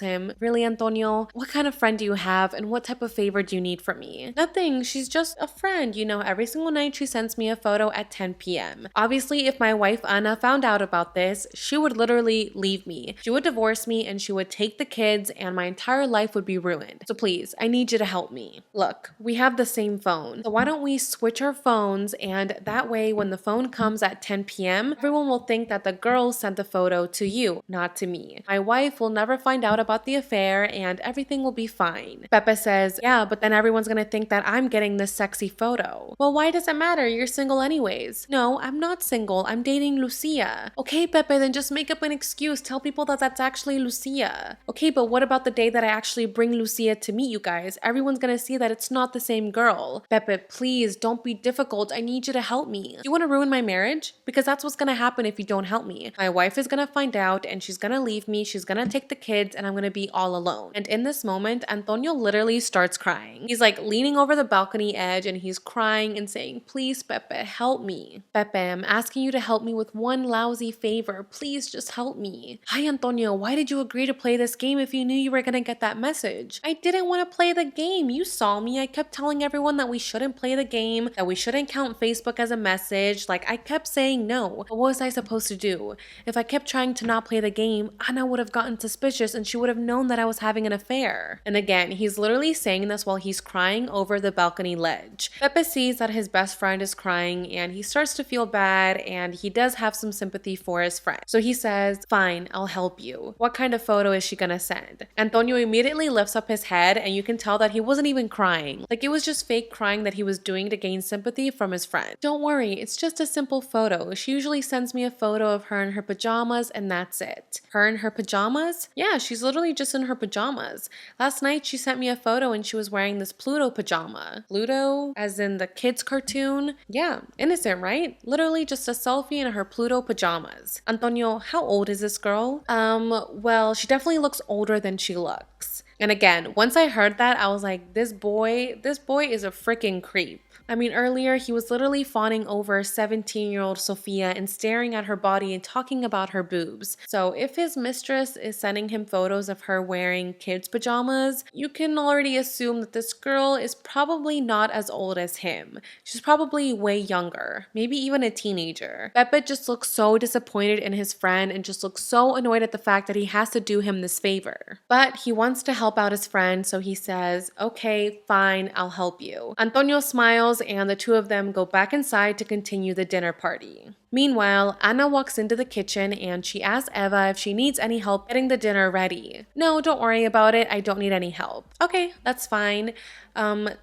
him, "Really, Antonio? What kind of friend do you have, and what type of favor do you need from me?" "Nothing. She's just a friend. Every single night she sends me a photo at 10 p.m. Obviously, if my wife Ana found out about this, she would literally leave me. She would divorce me, and she would take the kids, and my entire life would be ruined. So please, I need you to help me. Look, we have the same phone, so why don't we switch our phones, and that way when the phone phone comes at 10 p.m., everyone will think that the girl sent the photo to you, not to me. My wife will never find out about the affair and everything will be fine. Pepe says, yeah, but then everyone's gonna think that I'm getting this sexy photo. Well, why does it matter? You're single anyways. No, I'm not single. I'm dating Lucia. Okay, Pepe, then just make up an excuse. Tell people that that's actually Lucia. Okay, but what about the day that I actually bring Lucia to meet you guys? Everyone's gonna see that it's not the same girl. Pepe, please don't be difficult. I need you to help me. Do you want to ruin my marriage? Because that's what's gonna happen if you don't help me. My wife is gonna find out and she's gonna leave me. She's gonna take the kids and I'm gonna be all alone. And in this moment, Antonio literally starts crying. He's like leaning over the balcony edge and he's crying and saying, please, Pepe, help me. Pepe, I'm asking you to help me with one lousy favor. Please just help me. Hi, Antonio. Why did you agree to play this game if you knew you were gonna get that message? I didn't want to play the game. You saw me. I kept telling everyone that we shouldn't play the game, that we shouldn't count Facebook as a message. Like, I kept saying no. But what was I supposed to do? If I kept trying to not play the game, Anna would have gotten suspicious and she would have known that I was having an affair. And again, he's literally saying this while he's crying over the balcony ledge. Pepe sees that his best friend is crying and he starts to feel bad and he does have some sympathy for his friend. So he says, fine, I'll help you. What kind of photo is she gonna send? Antonio immediately lifts up his head and you can tell that he wasn't even crying. Like it was just fake crying that he was doing to gain sympathy from his friend. Don't worry, it's just a simple photo. She usually sends me a photo of her in her pajamas and that's it. Her in her pajamas? Yeah, she's literally just in her pajamas. Last night she sent me a photo and she was wearing this Pluto pajama. Pluto, as in the kids cartoon? Yeah, innocent, right? Literally just a selfie in her Pluto pajamas. Antonio, how old is this girl? Well, she definitely looks older than she looks. And again, once I heard that, I was like, this boy is a freaking creep. I mean, earlier he was literally fawning over 17-year-old Sophia and staring at her body and talking about her boobs. So if his mistress is sending him photos of her wearing kids' pajamas, you can already assume that this girl is probably not as old as him. She's probably way younger, maybe even a teenager. Pepe just looks so disappointed in his friend and just looks so annoyed at the fact that he has to do him this favor. But he wants to help out his friend, so he says, okay, fine, I'll help you. Antonio smiles and the two of them go back inside to continue the dinner party. Meanwhile, Anna walks into the kitchen and she asks Eva if she needs any help getting the dinner ready. No, don't worry about it. I don't need any help. Okay, that's fine.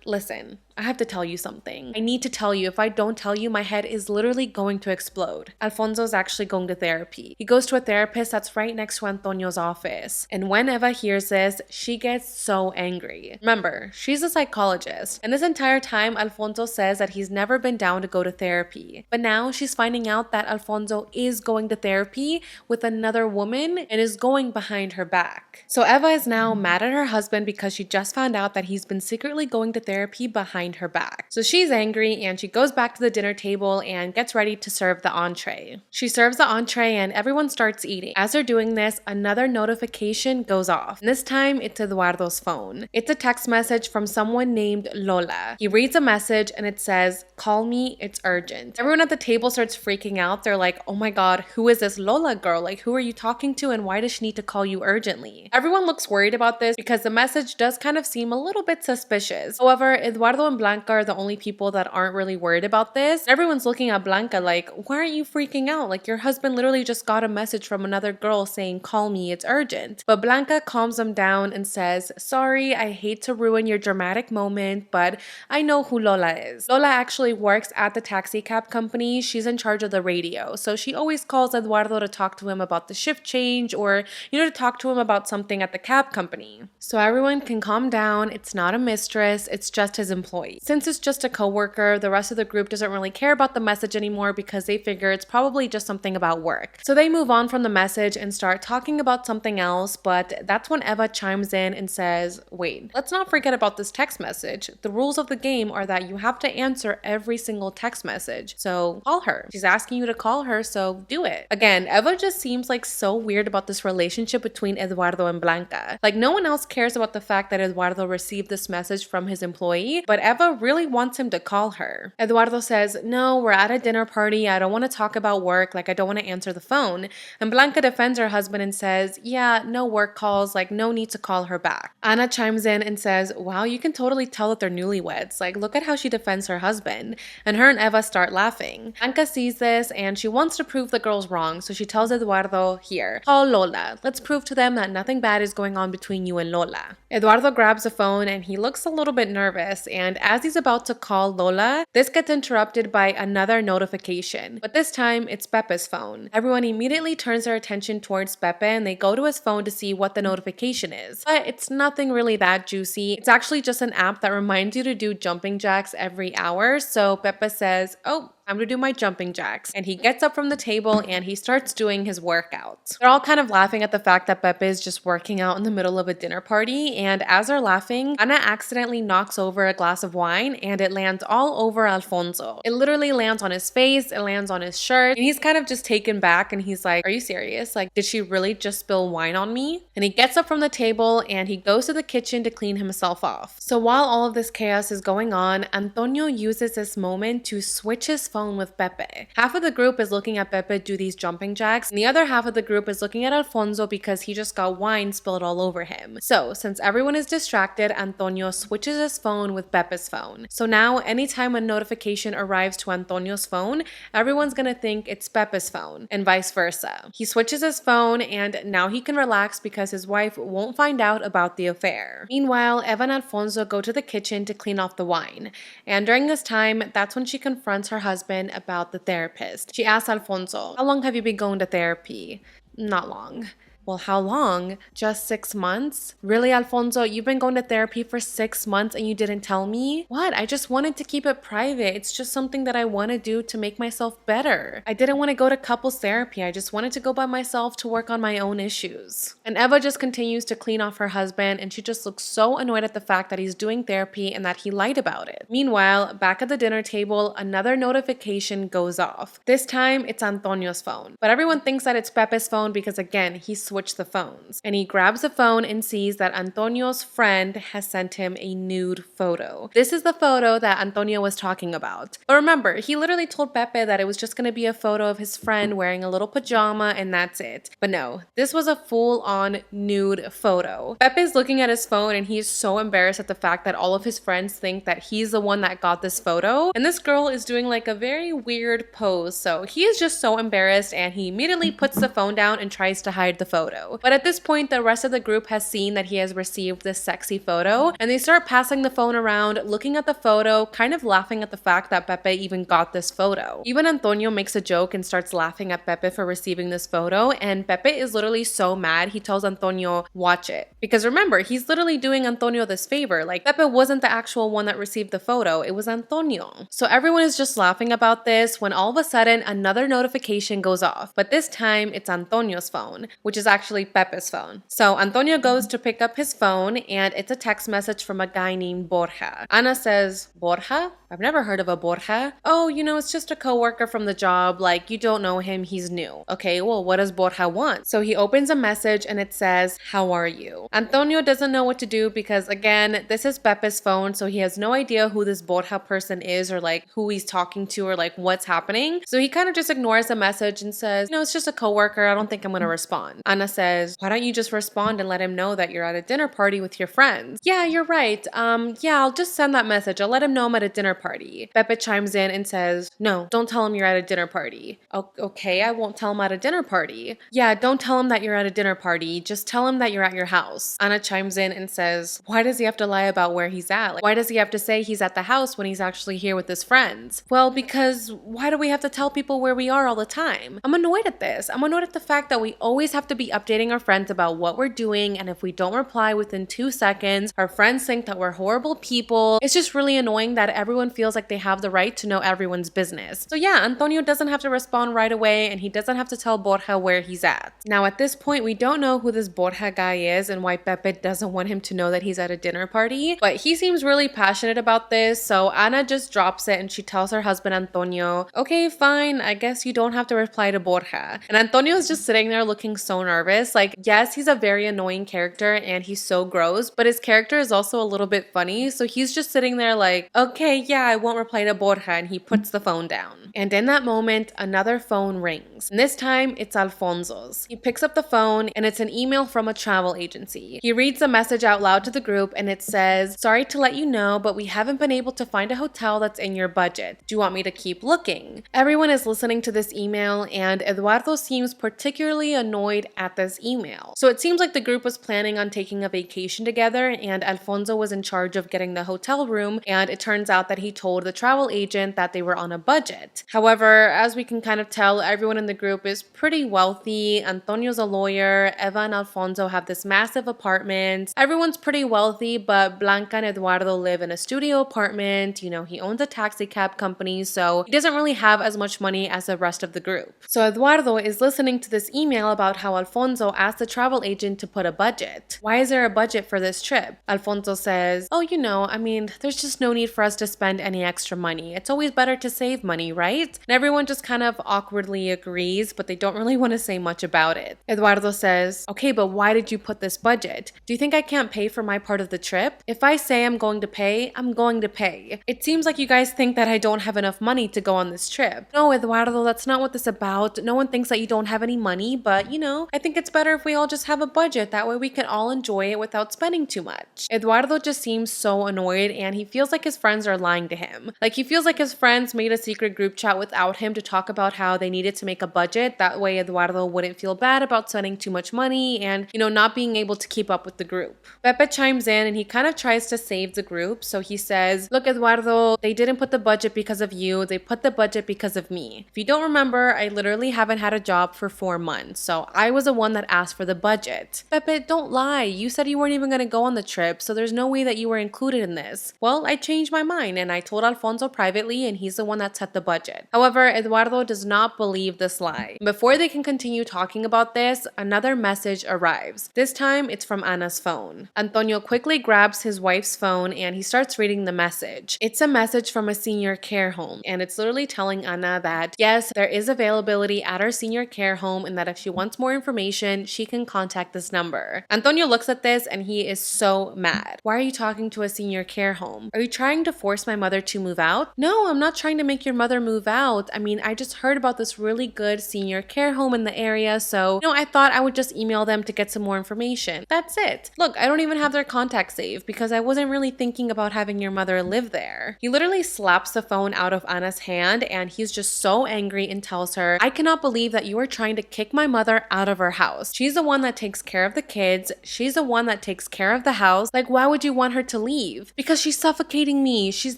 Listen, I have to tell you something. I need to tell you. If I don't tell you, my head is literally going to explode. Alfonso's actually going to therapy. He goes to a therapist that's right next to Antonio's office. And when Eva hears this, she gets so angry. Remember, she's a psychologist. And this entire time, Alfonso says that he's never been down to go to therapy. But now she's finding out that Alfonso is going to therapy with another woman and is going behind her back. So Eva is now mad at her husband because she just found out that he's been secretly going to therapy behind her back. So she's angry and she goes back to the dinner table and gets ready to serve the entree. She serves the entree and everyone starts eating. As they're doing this, another notification goes off. And this time it's Eduardo's phone. It's a text message from someone named Lola. He reads a message and it says, "Call me, it's urgent." Everyone at the table starts freaking out. They're like, oh my god, who is this Lola girl? Like, who are you talking to and why does she need to call you urgently? Everyone looks worried about this because the message does kind of seem a little bit suspicious. However, Eduardo and Blanca are the only people that aren't really worried about this. Everyone's looking at Blanca like, why aren't you freaking out? Like, your husband literally just got a message from another girl saying, call me, it's urgent. But Blanca calms them down and says, sorry, I hate to ruin your dramatic moment, but I know who Lola is. Lola actually works at the taxi cab company. She's in charge of the radio. So she always calls Eduardo to talk to him about the shift change or, to talk to him about something at the cab company. So everyone can calm down. It's not a mistress. It's just his employee. Since it's just a coworker, the rest of the group doesn't really care about the message anymore because they figure it's probably just something about work. So they move on from the message and start talking about something else, but that's when Eva chimes in and says, wait, let's not forget about this text message. The rules of the game are that you have to answer every single text message. So call her. She's asking you to call her, so do it. Again, Eva just seems like so weird about this relationship between Eduardo and Blanca. Like, no one else cares about the fact that Eduardo received this message from his employee, but Eva Eva really wants him to call her. Eduardo says, no, we're at a dinner party. I don't want to talk about work. Like, I don't want to answer the phone. And Blanca defends her husband and says, yeah, no work calls. Like, no need to call her back. Ana chimes in and says, wow, you can totally tell that they're newlyweds. Like, look at how she defends her husband. And her and Eva start laughing. Blanca sees this and she wants to prove the girls wrong. So she tells Eduardo, here, call Lola. Let's prove to them that nothing bad is going on between you and Lola. Eduardo grabs the phone and he looks a little bit nervous. And as he's about to call Lola, this gets interrupted by another notification. But this time, it's Pepe's phone. Everyone immediately turns their attention towards Pepe and they go to his phone to see what the notification is. But it's nothing really that juicy. It's actually just an app that reminds you to do jumping jacks every hour. So Pepe says, oh, time to do my jumping jacks. And he gets up from the table and he starts doing his workout. They're all kind of laughing at the fact that Pepe is just working out in the middle of a dinner party. And as they're laughing, Ana accidentally knocks over a glass of wine and it lands all over Alfonso. It literally lands on his face, it lands on his shirt, and he's kind of just taken back and he's like, are you serious? Like, did she really just spill wine on me? And he gets up from the table and he goes to the kitchen to clean himself off. So while all of this chaos is going on, Antonio uses this moment to switch his phone with Pepe. Half of the group is looking at Pepe do these jumping jacks, and the other half of the group is looking at Alfonso because he just got wine spilled all over him. So since everyone is distracted, Antonio switches his phone with Pepe's phone. So now anytime a notification arrives to Antonio's phone, everyone's gonna think it's Pepe's phone, and vice versa. He switches his phone and now he can relax because his wife won't find out about the affair. Meanwhile, Eva and Alfonso go to the kitchen to clean off the wine. And during this time, that's when she confronts her husband about the therapist. She asks Alfonso, how long have you been going to therapy? Not long. Well, how long? Just 6 months? Really, Alfonso? You've been going to therapy for 6 months and you didn't tell me? What? I just wanted to keep it private. It's just something that I want to do to make myself better. I didn't want to go to couples therapy. I just wanted to go by myself to work on my own issues. And Eva just continues to clean off her husband and she just looks so annoyed at the fact that he's doing therapy and that he lied about it. Meanwhile, back at the dinner table, another notification goes off. This time, it's Antonio's phone. But everyone thinks that it's Pepe's phone because, again, he's switch the phones. And he grabs the phone and sees that Antonio's friend has sent him a nude photo. This is the photo that Antonio was talking about. But remember, he literally told Pepe that it was just going to be a photo of his friend wearing a little pajama and that's it. But no, this was a full-on nude photo. Pepe's looking at his phone and he's so embarrassed at the fact that all of his friends think that he's the one that got this photo. And this girl is doing like a very weird pose. So he is just so embarrassed and he immediately puts the phone down and tries to hide the photo. But at this point, the rest of the group has seen that he has received this sexy photo and they start passing the phone around, looking at the photo, kind of laughing at the fact that Pepe even got this photo. Even Antonio makes a joke and starts laughing at Pepe for receiving this photo, and Pepe is literally so mad, he tells Antonio, watch it. Because remember, he's literally doing Antonio this favor. Like, Pepe wasn't the actual one that received the photo, it was Antonio. So everyone is just laughing about this when all of a sudden another notification goes off. But this time, it's Antonio's phone, which is actually Pepe's phone. So Antonio goes to pick up his phone and it's a text message from a guy named Borja. Ana says, Borja? I've never heard of a Borja. Oh, you know, it's just a coworker from the job. Like, you don't know him, he's new. Okay, well, what does Borja want? So he opens a message and it says, how are you? Antonio doesn't know what to do because, again, this is Pepe's phone, so he has no idea who this Borja person is or like who he's talking to or like what's happening. So he kind of just ignores the message and says, no, it's just a coworker. I don't think I'm gonna respond. Ana says, why don't you just respond and let him know that you're at a dinner party with your friends? Yeah, you're right. Yeah, I'll just send that message. I'll let him know I'm at a dinner party. Pepe chimes in and says, no, don't tell him you're at a dinner party. Okay, I won't tell him at a dinner party. Yeah, don't tell him that you're at a dinner party. Just tell him that you're at your house. Ana chimes in and says, why does he have to lie about where he's at? Like, why does he have to say he's at the house when he's actually here with his friends? Well, because why do we have to tell people where we are all the time? I'm annoyed at this. I'm annoyed at the fact that we always have to be updating our friends about what we're doing, and if we don't reply within 2 seconds, our friends think that we're horrible people. It's just really annoying that everyone feels like they have the right to know everyone's business. So yeah, Antonio doesn't have to respond right away and he doesn't have to tell Borja where he's at. Now at this point, we don't know who this Borja guy is and why Pepe doesn't want him to know that he's at a dinner party, but he seems really passionate about this, so Ana just drops it and she tells her husband Antonio, okay, fine, I guess you don't have to reply to Borja. And Antonio's just sitting there looking so nervous nervous. Like, yes, he's a very annoying character and he's so gross, but his character is also a little bit funny. So he's just sitting there like, okay, yeah, I won't reply to Borja, and he puts the phone down. And in that moment, another phone rings. And this time, it's Alfonso's. He picks up the phone and it's an email from a travel agency. He reads the message out loud to the group and it says, sorry to let you know, but we haven't been able to find a hotel that's in your budget. Do you want me to keep looking? Everyone is listening to this email and Eduardo seems particularly annoyed at this email. So it seems like the group was planning on taking a vacation together and Alfonso was in charge of getting the hotel room, and it turns out that he told the travel agent that they were on a budget. However, as we can kind of tell, everyone in the group is pretty wealthy. Antonio's a lawyer, Eva and Alfonso have this massive apartment. Everyone's pretty wealthy, but Blanca and Eduardo live in a studio apartment. You know, he owns a taxi cab company, so he doesn't really have as much money as the rest of the group. So Eduardo is listening to this email about how Alfonso asked the travel agent to put a budget. Why is there a budget for this trip? Alfonso says, oh, you know, I mean, there's just no need for us to spend any extra money. It's always better to save money, right? And everyone just kind of awkwardly agrees, but they don't really want to say much about it. Eduardo says, okay, but why did you put this budget? Do you think I can't pay for my part of the trip? If I say I'm going to pay, I'm going to pay. It seems like you guys think that I don't have enough money to go on this trip. No, Eduardo, that's not what this is about. No one thinks that you don't have any money, but you know, I think it's better if we all just have a budget. That way we can all enjoy it without spending too much. Eduardo just seems so annoyed and he feels like his friends are lying to him. Like he feels like his friends made a secret group chat without him to talk about how they needed to make a budget. That way Eduardo wouldn't feel bad about spending too much money and, you know, not being able to keep up with the group. Pepe chimes in and he kind of tries to save the group. So he says, look, Eduardo, they didn't put the budget because of you. They put the budget because of me. If you don't remember, I literally haven't had a job for 4 months. So I was the one that asked for the budget. Pepe, don't lie. You said you weren't even going to go on the trip. So there's no way that you were included in this. Well, I changed my mind and I told Alfonso privately and he's the one that set the budget. However, Eduardo does not believe this lie. Before they can continue talking about this, another message arrives. This time it's from Ana's phone. Antonio quickly grabs his wife's phone and he starts reading the message. It's a message from a senior care home and it's literally telling Ana that yes, there is availability at our senior care home and that if she wants more information, she can contact this number. Antonio looks at this and he is so mad. Why are you talking to a senior care home? Are you trying to force my mother to move out? No, I'm not trying to make your mother move out. I mean, I just heard about this really good senior care home in the area, so, you know, I thought I would just email them to get some more information. That's it. Look, I don't even have their contact saved because I wasn't really thinking about having your mother live there. He literally slaps the phone out of Ana's hand and he's just so angry and tells her, I cannot believe that you are trying to kick my mother out of her house. She's the one that takes care of the kids. She's the one that takes care of the house. Like, why would you want her to leave? Because she's suffocating me. She's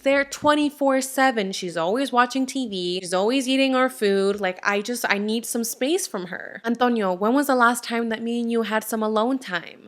there 24/7. She's always watching TV. She's always eating our food. Like, I need some space from her. Antonio, when was the last time that me and you had some alone time?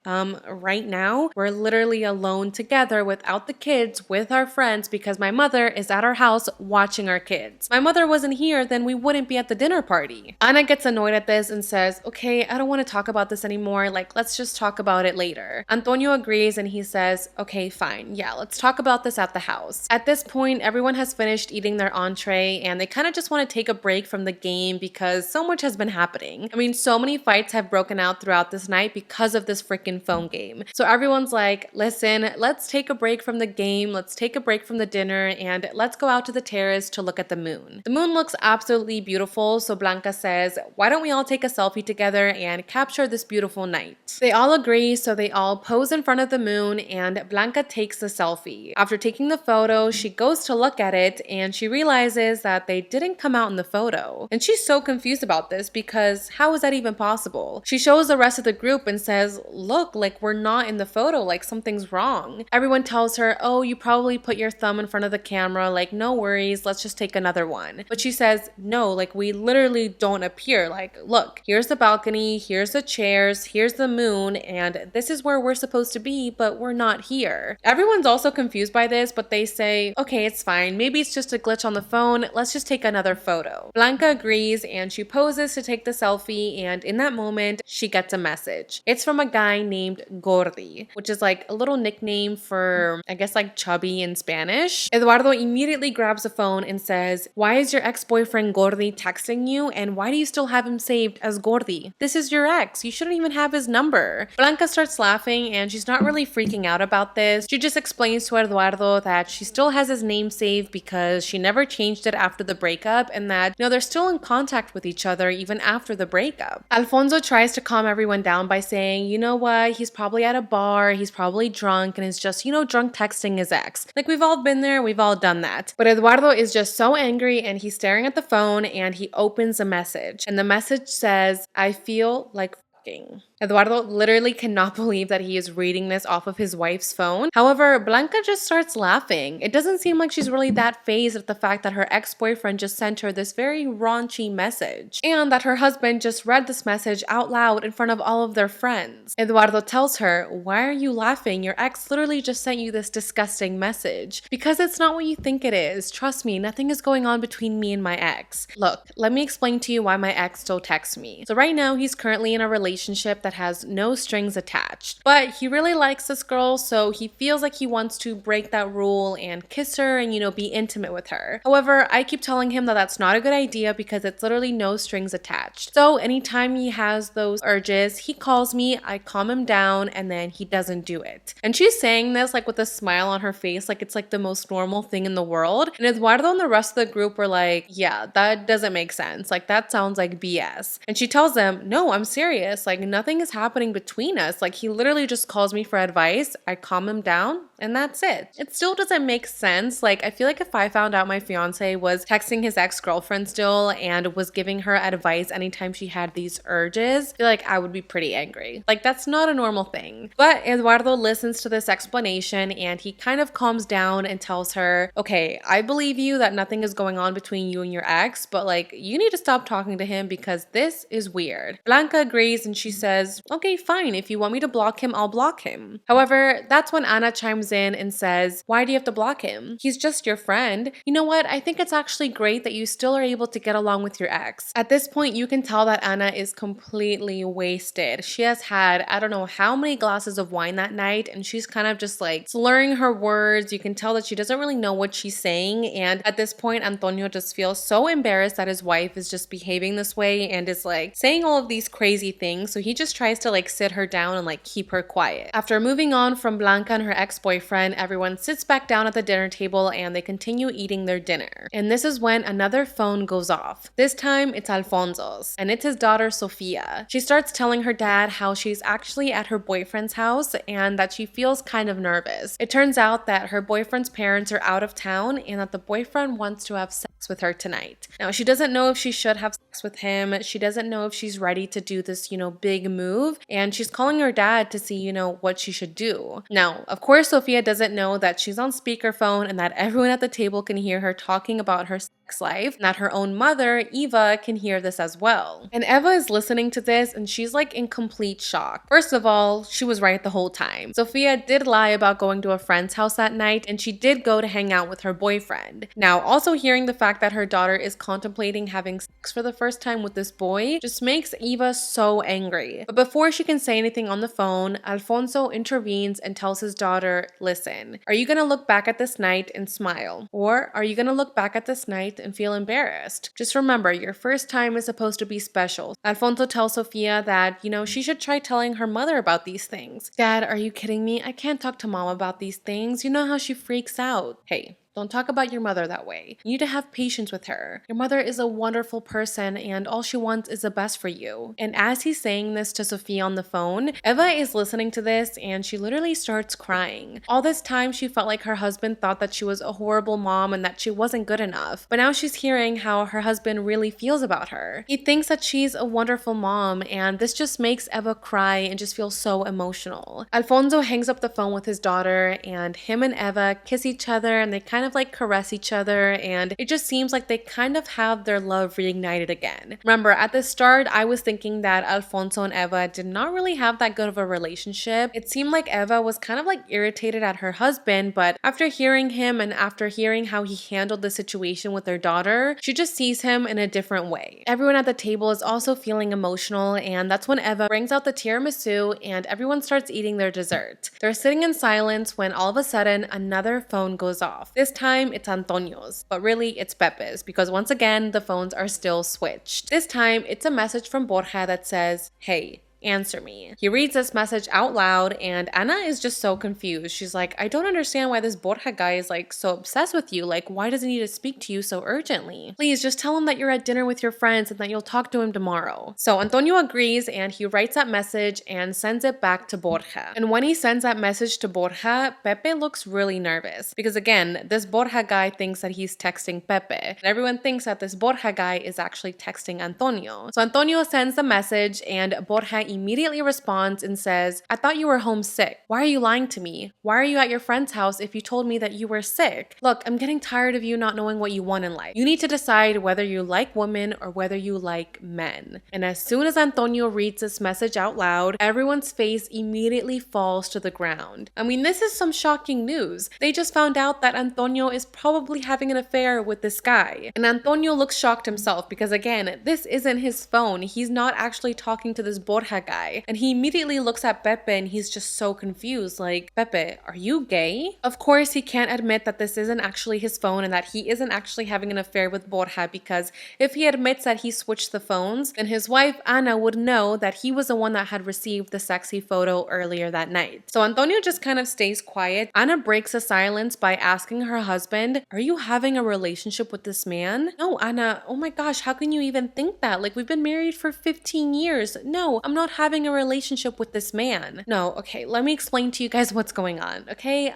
Right now, we're literally alone together without the kids, with our friends, because my mother is at our house watching our kids. If my mother wasn't here, then we wouldn't be at the dinner party. Ana gets annoyed at this and says, okay, I don't want to talk about this anymore. Like, let's just talk about it later. Antonio agrees and he says, okay, fine. Yeah, let's talk about this at the house. At this point, everyone has finished eating their entree and they kind of just want to take a break from the game because so much has been happening. I mean, so many fights have broken out throughout this night because of this freaking phone game. So everyone's like, listen, let's take a break from the game. Let's take a break from the dinner and let's go out to the terrace to look at the moon. The moon looks absolutely beautiful. So Blanca says, why don't we all take a selfie together and capture this beautiful night? They all agree. So they all pose in front of the moon and Blanca takes the selfie. After taking the photo, she goes to look at it and she realizes that they didn't come out in the photo. And she's so confused about this because how is that even possible? She shows the rest of the group and says, look, like we're not in the photo, like something's wrong. Everyone tells her, oh, you probably put your thumb in front of the camera, like no worries, let's just take another one. But she says, no, like we literally don't appear. Like, look, here's the balcony, here's the chairs, here's the moon, and this is where we're supposed to be, but we're not here. Everyone's also confused by this, but they say, okay, it's fine. Maybe it's just a glitch on the phone. Let's just take another photo. Blanca agrees and she poses to take the selfie, and in that moment, she gets a message. It's from a guy named Gordi, which is like a little nickname for, I guess, like chubby in Spanish. Eduardo immediately grabs the phone and says, why is your ex-boyfriend Gordi texting you, and why do you still have him saved as Gordi? This is your ex. You shouldn't even have his number. Blanca starts laughing and she's not really freaking out about this. She just explains to Eduardo that she still has his name saved because she never changed it after the breakup and that, they're still in contact with each other even after the breakup. Alfonso tries to calm everyone down by saying, you know what, he's probably at a bar, he's probably drunk and is just, drunk texting his ex. Like, we've all been there, we've all done that. But Eduardo is just so angry and he's staring at the phone and he opens a message. And the message says, I feel like fucking. Eduardo literally cannot believe that he is reading this off of his wife's phone. However, Blanca just starts laughing. It doesn't seem like she's really that fazed at the fact that her ex-boyfriend just sent her this very raunchy message and that her husband just read this message out loud in front of all of their friends. Eduardo tells her, why are you laughing? Your ex literally just sent you this disgusting message. Because it's not what you think it is. Trust me, nothing is going on between me and my ex. Look, let me explain to you why my ex still texts me. So right now, he's currently in a relationship that has no strings attached. But he really likes this girl, so he feels like he wants to break that rule and kiss her and, be intimate with her. However, I keep telling him that that's not a good idea because it's literally no strings attached. So anytime he has those urges, he calls me, I calm him down, and then he doesn't do it. And she's saying this like with a smile on her face, like it's like the most normal thing in the world. And Eduardo and the rest of the group were like, yeah, that doesn't make sense. Like, that sounds like BS. And she tells them, no, I'm serious. Like, nothing is happening between us. Like, he literally just calls me for advice. I calm him down and that's it. It still doesn't make sense. Like, I feel like if I found out my fiance was texting his ex-girlfriend still and was giving her advice anytime she had these urges, I feel like I would be pretty angry. Like, that's not a normal thing. But Eduardo listens to this explanation and he kind of calms down and tells her, okay, I believe you that nothing is going on between you and your ex, but like, you need to stop talking to him because this is weird. Blanca agrees and she says, okay, fine. If you want me to block him, I'll block him. However, that's when Ana chimes in and says, why do you have to block him? He's just your friend. You know what? I think it's actually great that you still are able to get along with your ex. At this point, you can tell that Ana is completely wasted. She has had, I don't know how many glasses of wine that night, and she's kind of just like slurring her words. You can tell that she doesn't really know what she's saying. And at this point, Antonio just feels so embarrassed that his wife is just behaving this way and is like saying all of these crazy things. So he just tries to like sit her down and like keep her quiet. After moving on from Blanca and her ex-boyfriend, everyone sits back down at the dinner table and they continue eating their dinner. And this is when another phone goes off. This time it's Alfonso's and it's his daughter Sofia. She starts telling her dad how she's actually at her boyfriend's house and that she feels kind of nervous. It turns out that her boyfriend's parents are out of town and that the boyfriend wants to have sex with her tonight. Now, she doesn't know if she should have sex with him. She doesn't know if she's ready to do this, big move. And she's calling her dad to see, what she should do. Now, of course, Sofia doesn't know that she's on speakerphone and that everyone at the table can hear her talking about her sex life, and that her own mother, Eva, can hear this as well. And Eva is listening to this and she's like in complete shock. First of all, she was right the whole time. Sofia did lie about going to a friend's house that night and she did go to hang out with her boyfriend. Now, also hearing the fact that her daughter is contemplating having sex for the first time with this boy just makes Eva so angry. But before she can say anything on the phone, Alfonso intervenes and tells his daughter, listen, are you gonna look back at this night and smile? Or are you gonna look back at this night and feel embarrassed? Just remember, your first time is supposed to be special. Alfonso tells Sofia that, she should try telling her mother about these things. Dad, are you kidding me? I can't talk to mom about these things. You know how she freaks out. Hey, don't talk about your mother that way. You need to have patience with her. Your mother is a wonderful person and all she wants is the best for you. And as he's saying this to Sofia on the phone, Eva is listening to this and she literally starts crying. All this time, she felt like her husband thought that she was a horrible mom and that she wasn't good enough. But now she's hearing how her husband really feels about her. He thinks that she's a wonderful mom and this just makes Eva cry and just feel so emotional. Alfonso hangs up the phone with his daughter and him and Eva kiss each other and they kind of like caress each other, and it just seems like they kind of have their love reignited again. Remember, at the start, I was thinking that Alfonso and Eva did not really have that good of a relationship. It seemed like Eva was kind of like irritated at her husband, but after hearing him and after hearing how he handled the situation with their daughter, she just sees him in a different way. Everyone at the table is also feeling emotional, and that's when Eva brings out the tiramisu and everyone starts eating their dessert. They're sitting in silence when all of a sudden another phone goes off. This This time it's Antonio's, but really it's Pepe's because once again, the phones are still switched. This time it's a message from Borja that says, "Hey, answer me." He reads this message out loud and Ana is just so confused. She's like, I don't understand why this Borja guy is like so obsessed with you. Like, why does he need to speak to you so urgently? Please just tell him that you're at dinner with your friends and that you'll talk to him tomorrow. So Antonio agrees and he writes that message and sends it back to Borja. And when he sends that message to Borja, Pepe looks really nervous because again, this Borja guy thinks that he's texting Pepe. And everyone thinks that this Borja guy is actually texting Antonio. So Antonio sends the message and Borja immediately responds and says, I thought you were homesick. Why are you lying to me? Why are you at your friend's house if you told me that you were sick? Look, I'm getting tired of you not knowing what you want in life. You need to decide whether you like women or whether you like men. And as soon as Antonio reads this message out loud, everyone's face immediately falls to the ground. I mean, this is some shocking news. They just found out that Antonio is probably having an affair with this guy. And Antonio looks shocked himself because again, this isn't his phone. He's not actually talking to this Borja guy. And he immediately looks at Pepe and he's just so confused, like, Pepe, are you gay? Of course, he can't admit that this isn't actually his phone and that he isn't actually having an affair with Borja because if he admits that he switched the phones, then his wife Ana would know that he was the one that had received the sexy photo earlier that night. So Antonio just kind of stays quiet. Ana breaks the silence by asking her husband, are you having a relationship with this man? No, Ana, oh my gosh, how can you even think that? Like, we've been married for 15 years. No, I'm not having a relationship with this man. No, okay, let me explain to you guys what's going on, okay?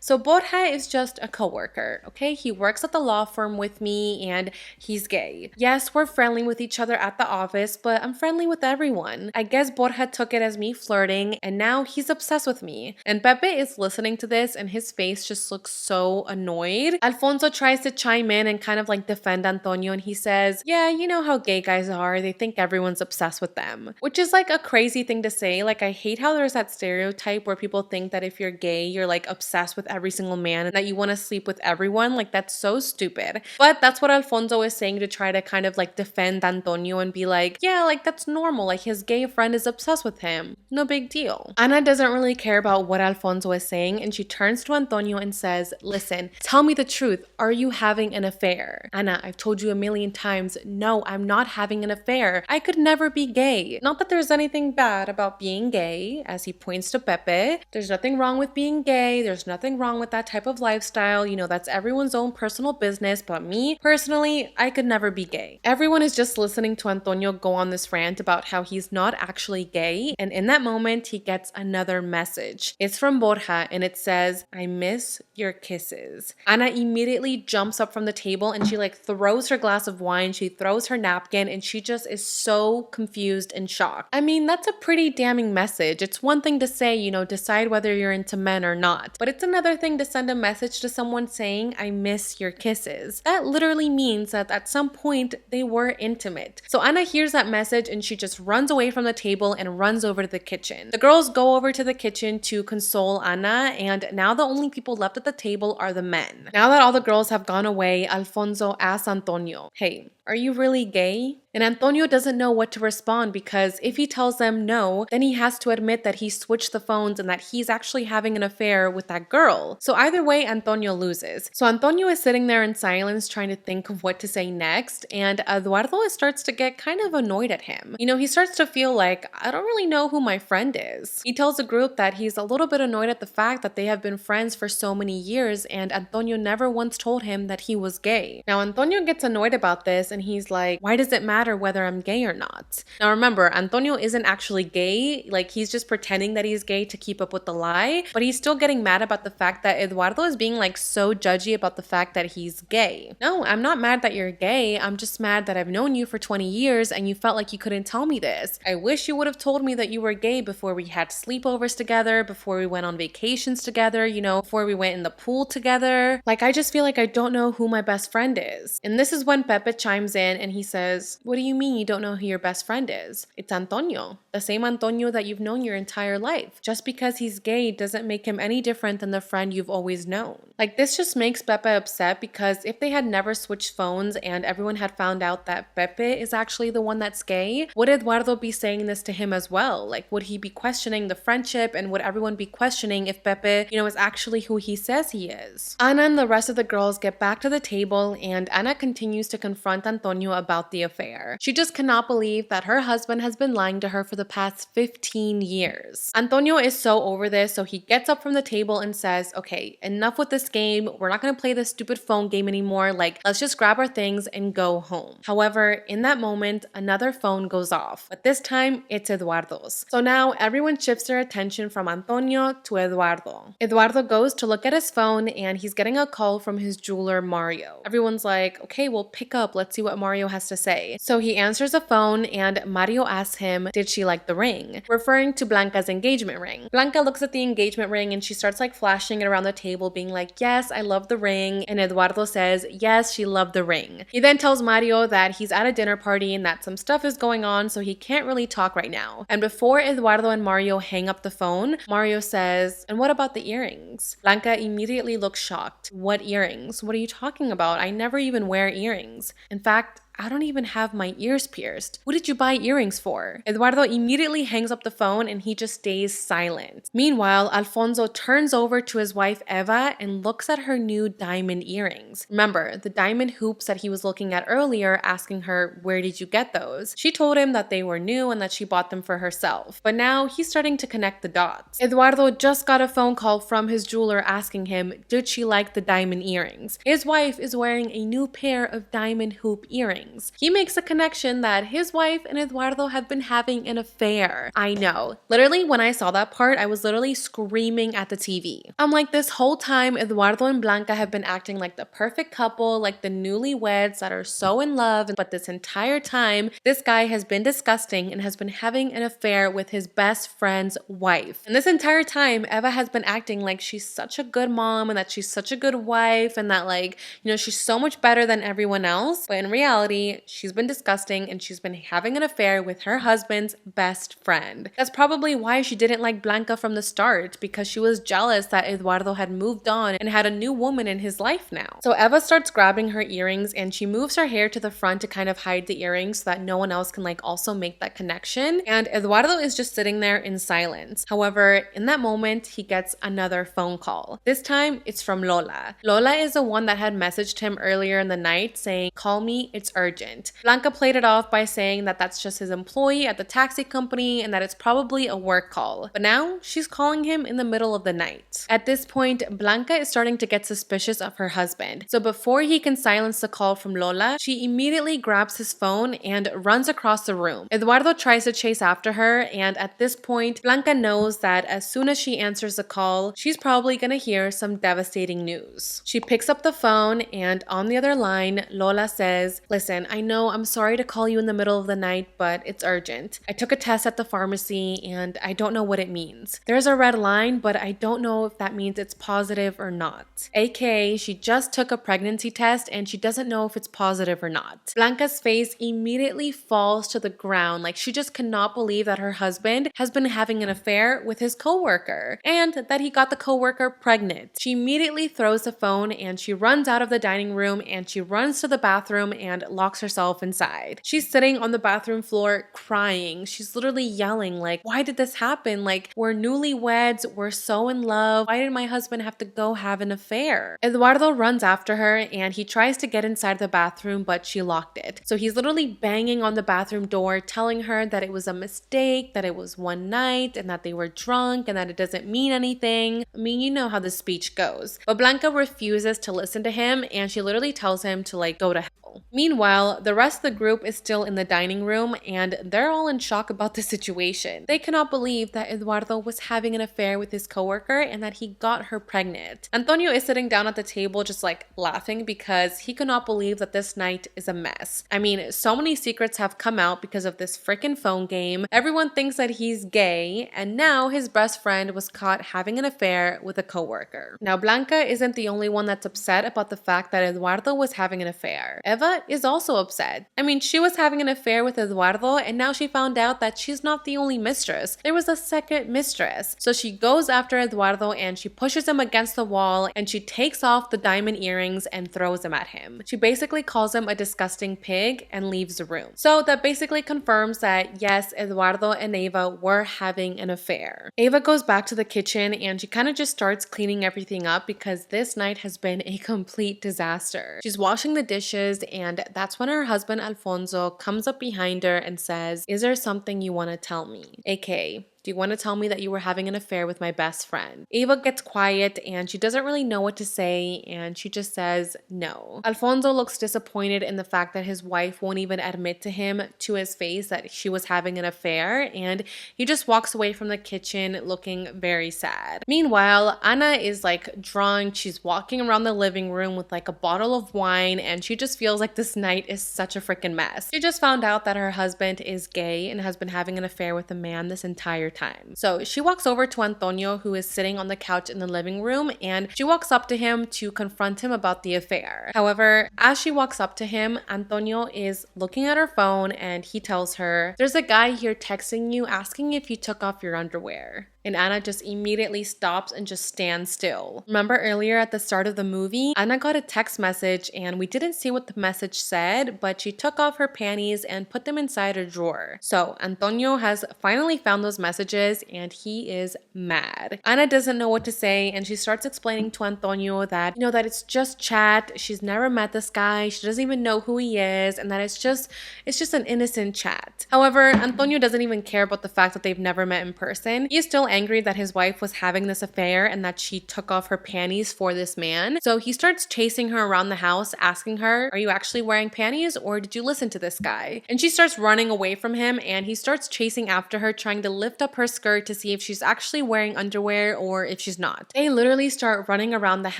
So Borja is just a coworker, okay? He works at the law firm with me and he's gay. Yes, we're friendly with each other at the office, but I'm friendly with everyone. I guess Borja took it as me flirting and now he's obsessed with me. And Pepe is listening to this and his face just looks so annoyed. Alfonso tries to chime in and kind of like defend Antonio and he says, yeah, you know how gay guys are. They think everyone's obsessed with them, which is like a crazy thing to say. Like, I hate how there's that stereotype where people think that if you're gay, you're like obsessed with every single man and that you want to sleep with everyone. Like, that's so stupid. But that's what Alfonso is saying to try to kind of like defend Antonio and be like, yeah, like that's normal. Like, his gay friend is obsessed with him. No big deal. Ana doesn't really care about what Alfonso is saying and she turns to Antonio and says, listen, tell me the truth. Are you having an affair? Ana, I've told you a million times, no, I'm not having an affair. I could never be gay. Not that there's anything bad about being gay, as he points to Pepe. There's nothing wrong with being gay. There's nothing wrong with that type of lifestyle. You know, that's everyone's own personal business. But me, personally, I could never be gay. Everyone is just listening to Antonio go on this rant about how he's not actually gay. And in that moment, he gets another message. It's from Borja and it says, I miss your kisses. Ana immediately jumps up from the table and she like throws her glass of wine. She throws her napkin and she just is so confused and shocked. I mean, that's a pretty damning message. It's one thing to say, you know, decide whether you're into men or not. But it's another thing to send a message to someone saying, I miss your kisses. That literally means that at some point they were intimate. So Ana hears that message and she just runs away from the table and runs over to the kitchen. The girls go over to the kitchen to console Ana and now the only people left at the table are the men. Now that all the girls have gone away, Alfonso asks Antonio, hey, are you really gay? And Antonio doesn't know what to respond because if he tells them no, then he has to admit that he switched the phones and that he's actually having an affair with that girl. So either way, Antonio loses. So Antonio is sitting there in silence trying to think of what to say next, and Eduardo starts to get kind of annoyed at him. You know, he starts to feel like, I don't really know who my friend is. He tells the group that he's a little bit annoyed at the fact that they have been friends for so many years and Antonio never once told him that he was gay. Now Antonio gets annoyed about this and he's like, why does it matter whether I'm gay or not? Now remember, Antonio isn't actually gay. Like, he's just pretending that he's gay to keep up with the lie, but he's still getting mad about the fact that Eduardo is being like so judgy about the fact that he's gay. No, I'm not mad that you're gay. I'm just mad that I've known you for 20 years and you felt like you couldn't tell me this. I wish you would have told me that you were gay before we had sleepovers together, before we went on vacations together, you know, before we went in the pool together. Like, I just feel like I don't know who my best friend is. And this is when Pepe chimes chimes in and he says, "What do you mean you don't know who your best friend is? It's Antonio, the same Antonio that you've known your entire life. Just because he's gay doesn't make him any different than the friend you've always known." Like, this just makes Pepe upset, because if they had never switched phones and everyone had found out that Pepe is actually the one that's gay, would Eduardo be saying this to him as well? Like, would he be questioning the friendship, and would everyone be questioning if Pepe, is actually who he says he is? Ana and the rest of the girls get back to the table, and Ana continues to confront Antonio about the affair. She just cannot believe that her husband has been lying to her for the past 15 years. Antonio is so over this, so he gets up from the table and says, "Okay, enough with this game. We're not gonna play this stupid phone game anymore. Like, let's just grab our things and go home." However, in that moment, another phone goes off, but this time it's Eduardo's. So now everyone shifts their attention from Antonio to Eduardo. Eduardo goes to look at his phone, and he's getting a call from his jeweler, Mario. Everyone's like, "Okay, well, pick up. Let's see what Mario has to say." So he answers the phone, and Mario asks him, "Did she like the ring?" Referring to Blanca's engagement ring. Blanca looks at the engagement ring and she starts like flashing it around the table, being like, "Yes, I love the ring." And Eduardo says, "Yes, she loved the ring." He then tells Mario that he's at a dinner party and that some stuff is going on, so he can't really talk right now. And before Eduardo and Mario hang up the phone, Mario says, "And what about the earrings?" Blanca immediately looks shocked. "What earrings? What are you talking about? I never even wear earrings. In fact, I don't even have my ears pierced. What did you buy earrings for?" Eduardo immediately hangs up the phone and he just stays silent. Meanwhile, Alfonso turns over to his wife Eva and looks at her new diamond earrings. Remember, the diamond hoops that he was looking at earlier, asking her, "Where did you get those?" She told him that they were new and that she bought them for herself. But now he's starting to connect the dots. Eduardo just got a phone call from his jeweler asking him, did she like the diamond earrings? His wife is wearing a new pair of diamond hoop earrings. He makes a connection that his wife and Eduardo have been having an affair. I know. Literally, when I saw that part, I was literally screaming at the TV. I'm like, this whole time, Eduardo and Blanca have been acting like the perfect couple, like the newlyweds that are so in love, but this entire time, this guy has been disgusting and has been having an affair with his best friend's wife. And this entire time, Eva has been acting like she's such a good mom and that she's such a good wife and that, like, she's so much better than everyone else. But in reality, she's been disgusting and she's been having an affair with her husband's best friend. That's probably why she didn't like Blanca from the start, because she was jealous that Eduardo had moved on and had a new woman in his life now. So Eva starts grabbing her earrings and she moves her hair to the front to kind of hide the earrings so that no one else can like also make that connection. And Eduardo is just sitting there in silence. However, in that moment, he gets another phone call. This time, it's from Lola. Lola is the one that had messaged him earlier in the night saying, "Call me, it's urgent." Blanca played it off by saying that that's just his employee at the taxi company and that it's probably a work call. But now she's calling him in the middle of the night. At this point, Blanca is starting to get suspicious of her husband. So before he can silence the call from Lola, she immediately grabs his phone and runs across the room. Eduardo tries to chase after her, and at this point, Blanca knows that as soon as she answers the call, she's probably gonna hear some devastating news. She picks up the phone, and on the other line, Lola says, "Listen, I know I'm sorry to call you in the middle of the night, but it's urgent. I took a test at the pharmacy and I don't know what it means. There's a red line, but I don't know if that means it's positive or not." AKA, she just took a pregnancy test and she doesn't know if it's positive or not. Blanca's face immediately falls to the ground, like she just cannot believe that her husband has been having an affair with his coworker and that he got the coworker pregnant. She immediately throws the phone and she runs out of the dining room and she runs to the bathroom and locks herself inside. She's sitting on the bathroom floor crying. She's literally yelling like, "Why did this happen? Like, we're newlyweds, we're so in love. Why did my husband have to go have an affair?" Eduardo runs after her and he tries to get inside the bathroom, but she locked it. So he's literally banging on the bathroom door, telling her that it was a mistake, that it was one night and that they were drunk and that it doesn't mean anything. I mean, you know how the speech goes. But Blanca refuses to listen to him and she literally tells him to like go to hell. Meanwhile, the rest of the group is still in the dining room and they're all in shock about the situation. They cannot believe that Eduardo was having an affair with his coworker and that he got her pregnant. Antonio is sitting down at the table just like laughing because he cannot believe that this night is a mess. I mean, so many secrets have come out because of this freaking phone game. Everyone thinks that he's gay and now his best friend was caught having an affair with a coworker. Now, Blanca isn't the only one that's upset about the fact that Eduardo was having an affair. Eva is also upset. I mean, she was having an affair with Eduardo, and now she found out that she's not the only mistress. There was a second mistress. So she goes after Eduardo and she pushes him against the wall and she takes off the diamond earrings and throws them at him. She basically calls him a disgusting pig and leaves the room. So that basically confirms that yes, Eduardo and Eva were having an affair. Eva goes back to the kitchen and she kind of just starts cleaning everything up because this night has been a complete disaster. She's washing the dishes and that's when her husband Alfonso comes up behind her and says, "Is there something you want to tell me?" AKA, do you want to tell me that you were having an affair with my best friend? Eva gets quiet and she doesn't really know what to say and she just says no. Alfonso looks disappointed in the fact that his wife won't even admit to him to his face that she was having an affair, and he just walks away from the kitchen looking very sad. Meanwhile, Ana is like drunk. She's walking around the living room with like a bottle of wine and she just feels like this night is such a freaking mess. She just found out that her husband is gay and has been having an affair with a man this entire time. So she walks over to Antonio, who is sitting on the couch in the living room, and she walks up to him to confront him about the affair. However, as she walks up to him, Antonio is looking at her phone and he tells her, "There's a guy here texting you asking if you took off your underwear." And Ana just immediately stops and just stands still. Remember earlier at the start of the movie, Ana got a text message and we didn't see what the message said, but she took off her panties and put them inside a drawer. So Antonio has finally found those messages and he is mad. Ana doesn't know what to say and she starts explaining to Antonio that, that it's just chat. She's never met this guy. She doesn't even know who he is, and that it's just an innocent chat. However, Antonio doesn't even care about the fact that they've never met in person. He's still angry that his wife was having this affair and that she took off her panties for this man. So he starts chasing her around the house, asking her, "Are you actually wearing panties or did you listen to this guy?" And she starts running away from him and he starts chasing after her, trying to lift up her skirt to see if she's actually wearing underwear or if she's not. They literally start running around the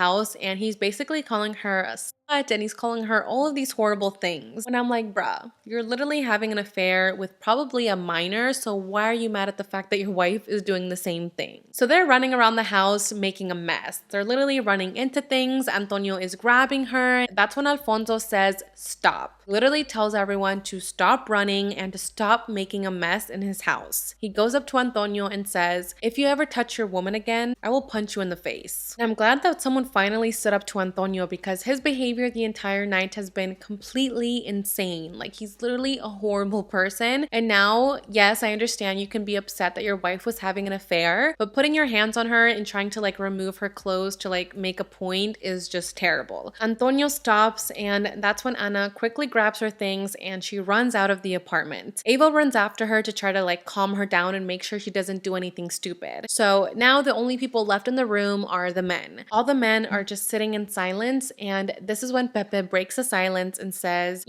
house and he's basically calling her a slut and he's calling her all of these horrible things. And I'm like, bruh, you're literally having an affair with probably a minor, so why are you mad at the fact that your wife is doing the same thing? So they're running around the house making a mess. They're literally running into things. Antonio is grabbing her. That's when Alfonso says, "Stop." Literally tells everyone to stop running and to stop making a mess in his house. He goes up to Antonio and says, "If you ever touch your woman again, I will punch you in the face." And I'm glad that someone finally stood up to Antonio because his behavior the entire night has been completely insane. Like, he's literally a horrible person. And now, yes, I understand you can be upset that your wife was having an affair, but putting your hands on her and trying to like remove her clothes to like make a point is just terrible. Antonio stops and that's when Ana quickly grabs her things and she runs out of the apartment. Ava runs after her to try to like calm her down and make sure she doesn't do anything stupid. So now the only people left in the room are the men. All the men are just sitting in silence, and this is when Pepe breaks the silence and says,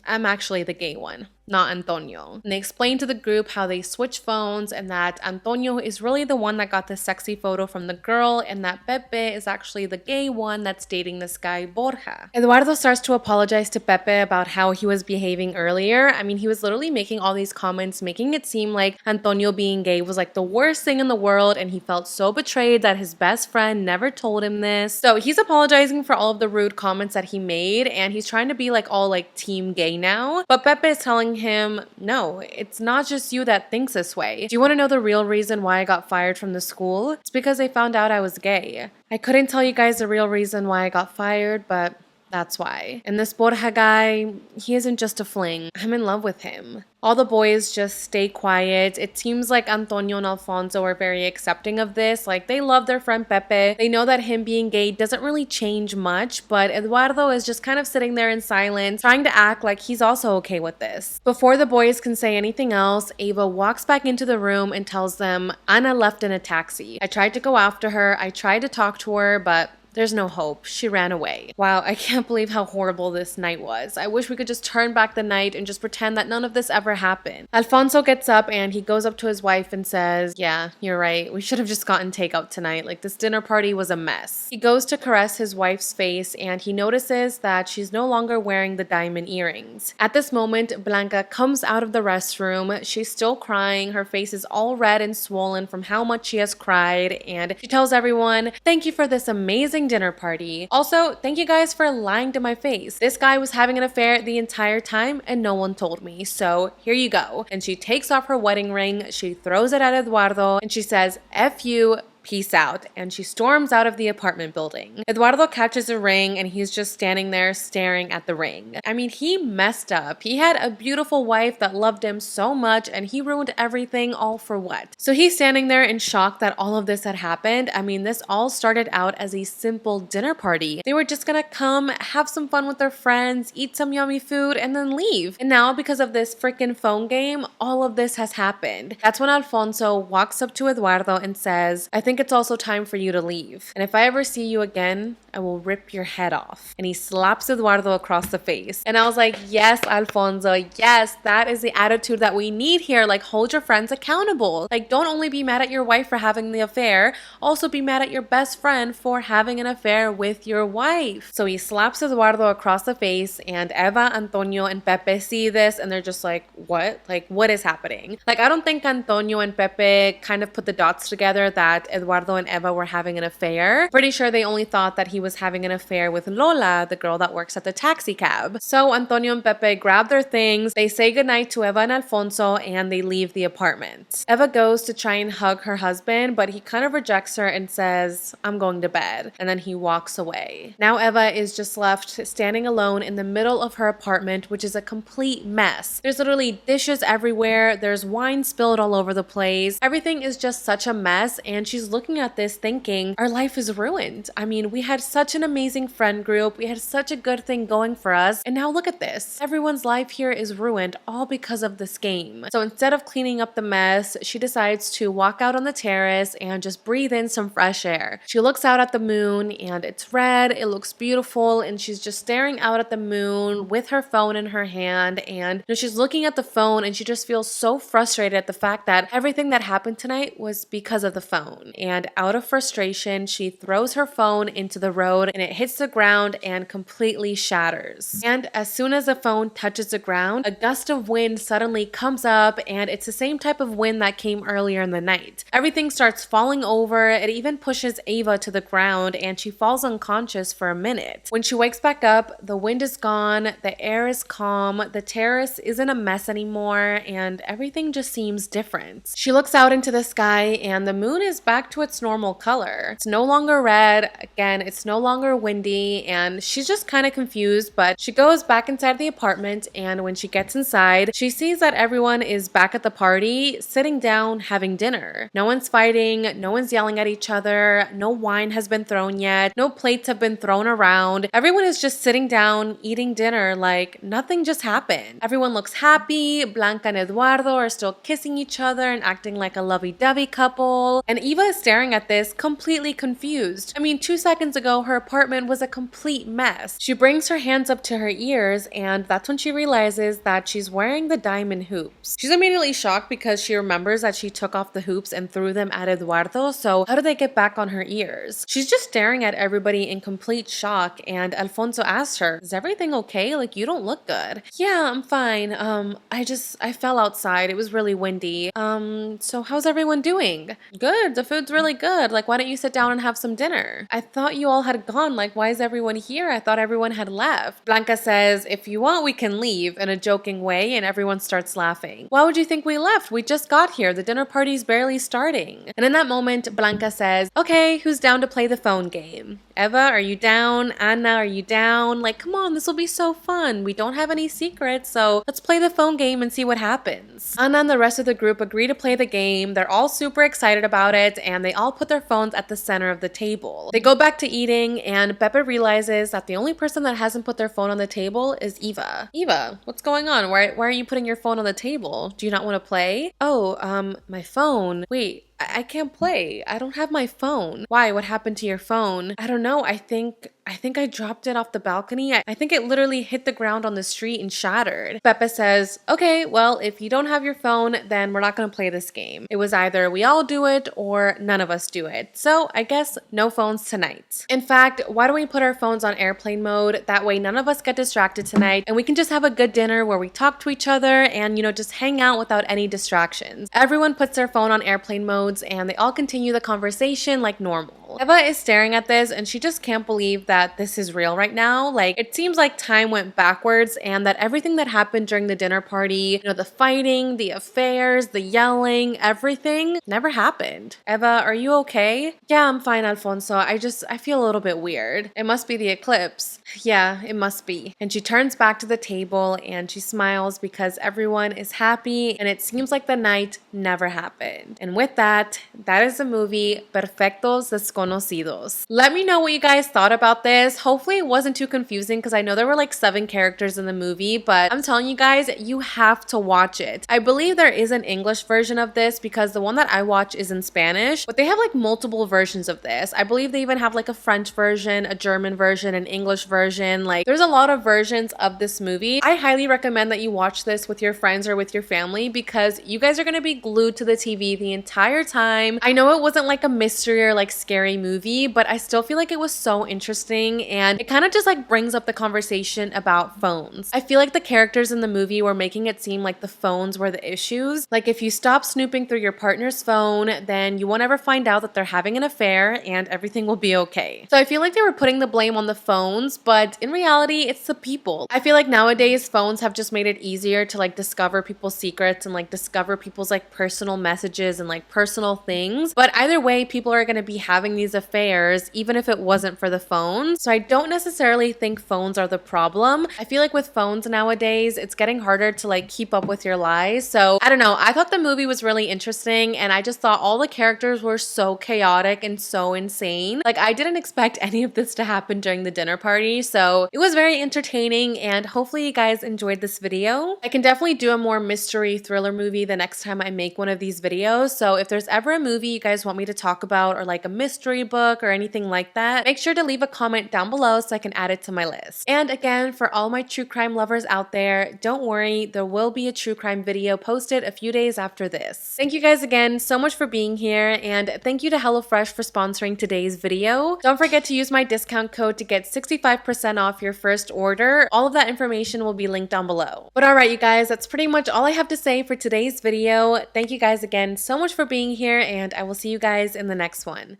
"I'm actually the gay one, not Antonio." And they explain to the group how they switch phones and that Antonio is really the one that got the sexy photo from the girl and that Pepe is actually the gay one that's dating this guy Borja. Eduardo starts to apologize to Pepe about how he was behaving earlier. I mean, he was literally making all these comments, making it seem like Antonio being gay was like the worst thing in the world, and he felt so betrayed that his best friend never told him this. So he's apologizing for all of the rude comments that he made, and he's trying to be like all like team gay now. But Pepe is telling him, "No, it's not just you that thinks this way. Do you want to know the real reason why I got fired from the school? It's because they found out I was gay. I couldn't tell you guys the real reason why I got fired, but that's why. And this Borja guy, he isn't just a fling. I'm in love with him." All the boys just stay quiet. It seems like Antonio and Alfonso are very accepting of this. Like, they love their friend Pepe. They know that him being gay doesn't really change much, but Eduardo is just kind of sitting there in silence, trying to act like he's also okay with this. Before the boys can say anything else, Ava walks back into the room and tells them, "Ana left in a taxi. I tried to go after her. I tried to talk to her, but there's no hope. She ran away." Wow, I can't believe how horrible this night was. I wish we could just turn back the night and just pretend that none of this ever happened. Alfonso gets up and he goes up to his wife and says, "Yeah, you're right. We should have just gotten takeout tonight. Like, this dinner party was a mess." He goes to caress his wife's face and he notices that she's no longer wearing the diamond earrings. At this moment, Blanca comes out of the restroom. She's still crying. Her face is all red and swollen from how much she has cried, and she tells everyone, "Thank you for this amazing amazing dinner party. Also, thank you guys for lying to my face. This guy was having an affair the entire time and no one told me. So here you go. And she takes off her wedding ring, she throws it at Eduardo, and she says, F you, peace out, and she storms out of the apartment building. Eduardo catches a ring and he's just standing there staring at the ring. I mean, he messed up. He had a beautiful wife that loved him so much and he ruined everything, all for what? So he's standing there in shock that all of this had happened. I mean, this all started out as a simple dinner party. They were just gonna come, have some fun with their friends, eat some yummy food, and then leave. And now, because of this freaking phone game, all of this has happened. That's when Alfonso walks up to Eduardo and says, I think it's also time for you to leave. And if I ever see you again, I will rip your head off. And he slaps Eduardo across the face. And I was like, yes, Alfonso, yes, that is the attitude that we need here. Like, hold your friends accountable. Like, don't only be mad at your wife for having the affair, also be mad at your best friend for having an affair with your wife. So he slaps Eduardo across the face, and Eva, Antonio, and Pepe see this and they're just like, what? Like, what is happening? Like, I don't think Antonio and Pepe kind of put the dots together that Eduardo and Eva were having an affair. Pretty sure they only thought that he was having an affair with Lola, the girl that works at the taxi cab. So Antonio and Pepe grab their things, they say goodnight to Eva and Alfonso, and they leave the apartment. Eva goes to try and hug her husband, but he kind of rejects her and says, I'm going to bed. And then he walks away. Now Eva is just left standing alone in the middle of her apartment, which is a complete mess. There's literally dishes everywhere, there's wine spilled all over the place. Everything is just such a mess, and she's looking at this thinking, our life is ruined. I mean, we had such an amazing friend group, we had such a good thing going for us, and now look at this. Everyone's life here is ruined all because of this game. So instead of cleaning up the mess, she decides to walk out on the terrace and just breathe in some fresh air. She looks out at the moon and it's red, it looks beautiful, and she's just staring out at the moon with her phone in her hand, and she's looking at the phone and she just feels so frustrated at the fact that everything that happened tonight was because of the phone. And out of frustration, she throws her phone into the road and it hits the ground and completely shatters. And as soon as the phone touches the ground, a gust of wind suddenly comes up, and it's the same type of wind that came earlier in the night. Everything starts falling over, it even pushes Eva to the ground and she falls unconscious for a minute. When she wakes back up, the wind is gone, the air is calm, the terrace isn't a mess anymore, and everything just seems different. She looks out into the sky and the moon is back to its normal color. It's no longer red, again, it's no longer windy, and she's just kind of confused, but she goes back inside the apartment, and when she gets inside, she sees that everyone is back at the party, sitting down, having dinner. No one's fighting, no one's yelling at each other, no wine has been thrown yet, no plates have been thrown around. Everyone is just sitting down, eating dinner like nothing just happened. Everyone looks happy, Blanca and Eduardo are still kissing each other and acting like a lovey-dovey couple, and Eva is staring at this completely confused. I mean, 2 seconds ago, her apartment was a complete mess. She brings her hands up to her ears, and that's when she realizes that she's wearing the diamond hoops. She's immediately shocked because she remembers that she took off the hoops and threw them at Eduardo, so how did they get back on her ears? She's just staring at everybody in complete shock, and Alfonso asks her, is everything okay? Like, you don't look good. Yeah, I'm fine. I fell outside. It was really windy. So how's everyone doing? Good. The food's really good. Like, why don't you sit down and have some dinner? I thought you all had gone. Like, why is everyone here? I thought everyone had left. Blanca says, if you want, we can leave, in a joking way, and everyone starts laughing. Why would you think we left? We just got here. The dinner party's barely starting. And in that moment, Blanca says, okay, who's down to play the phone game? Eva, are you down? Anna, are you down? Like, come on, this will be so fun. We don't have any secrets, so let's play the phone game and see what happens. Anna and the rest of the group agree to play the game. They're all super excited about it, and they all put their phones at the center of the table. They go back to eating, and Pepe realizes that the only person that hasn't put their phone on the table is Eva. Eva, what's going on? Why are you putting your phone on the table? Do you not want to play? Oh, my phone. Wait. I can't play. I don't have my phone. Why? What happened to your phone? I don't know. I think I dropped it off the balcony. I think it literally hit the ground on the street and shattered. Pepe says, okay, well, if you don't have your phone, then we're not going to play this game. It was either we all do it or none of us do it. So I guess no phones tonight. In fact, why don't we put our phones on airplane mode? That way none of us get distracted tonight and we can just have a good dinner where we talk to each other and, just hang out without any distractions. Everyone puts their phone on airplane mode and they all continue the conversation like normal. real. Eva is staring at this and she just can't believe that this is real right now. Like, it seems like time went backwards and that everything that happened during the dinner party, the fighting, the affairs, the yelling, everything never happened. Eva, are you okay? Yeah, I'm fine, Alfonso. I feel a little bit weird. It must be the eclipse. Yeah, it must be. And she turns back to the table and she smiles because everyone is happy and it seems like the night never happened. And with that, that is the movie Perfectos Desconocidos. Let me know what you guys thought about this. Hopefully it wasn't too confusing because I know there were like 7 characters in the movie, but I'm telling you guys, you have to watch it. I believe there is an English version of this because the one that I watch is in Spanish, but they have like multiple versions of this. I believe they even have like a French version, a German version, an English version. Like, there's a lot of versions of this movie. I highly recommend that you watch this with your friends or with your family because you guys are going to be glued to the TV the entire time. I know it wasn't like a mystery or like scary movie, but I still feel like it was so interesting and it kind of just like brings up the conversation about phones. I feel like the characters in the movie were making it seem like the phones were the issues. Like, if you stop snooping through your partner's phone, then you won't ever find out that they're having an affair and everything will be okay. So I feel like they were putting the blame on the phones, but in reality, it's the people. I feel like nowadays phones have just made it easier to like discover people's secrets and like discover people's like personal messages and like personal things. But either way, people are going to be having these affairs even if it wasn't for the phones. So I don't necessarily think phones are the problem. I feel like with phones nowadays, it's getting harder to like keep up with your lies. So I don't know. I thought the movie was really interesting and I just thought all the characters were so chaotic and so insane. Like, I didn't expect any of this to happen during the dinner party. So it was very entertaining and hopefully you guys enjoyed this video. I can definitely do a more mystery thriller movie the next time I make one of these videos. So if there's ever a movie you guys want me to talk about or like a mystery book or anything like that, make sure to leave a comment down below so I can add it to my list. And again, for all my true crime lovers out there, don't worry, there will be a true crime video posted a few days after this. Thank you guys again so much for being here and thank you to HelloFresh for sponsoring today's video. Don't forget to use my discount code to get 65% off your first order. All of that information will be linked down below. But alright you guys, that's pretty much all I have to say for today's video. Thank you guys again so much for being here and I will see you guys in the next one.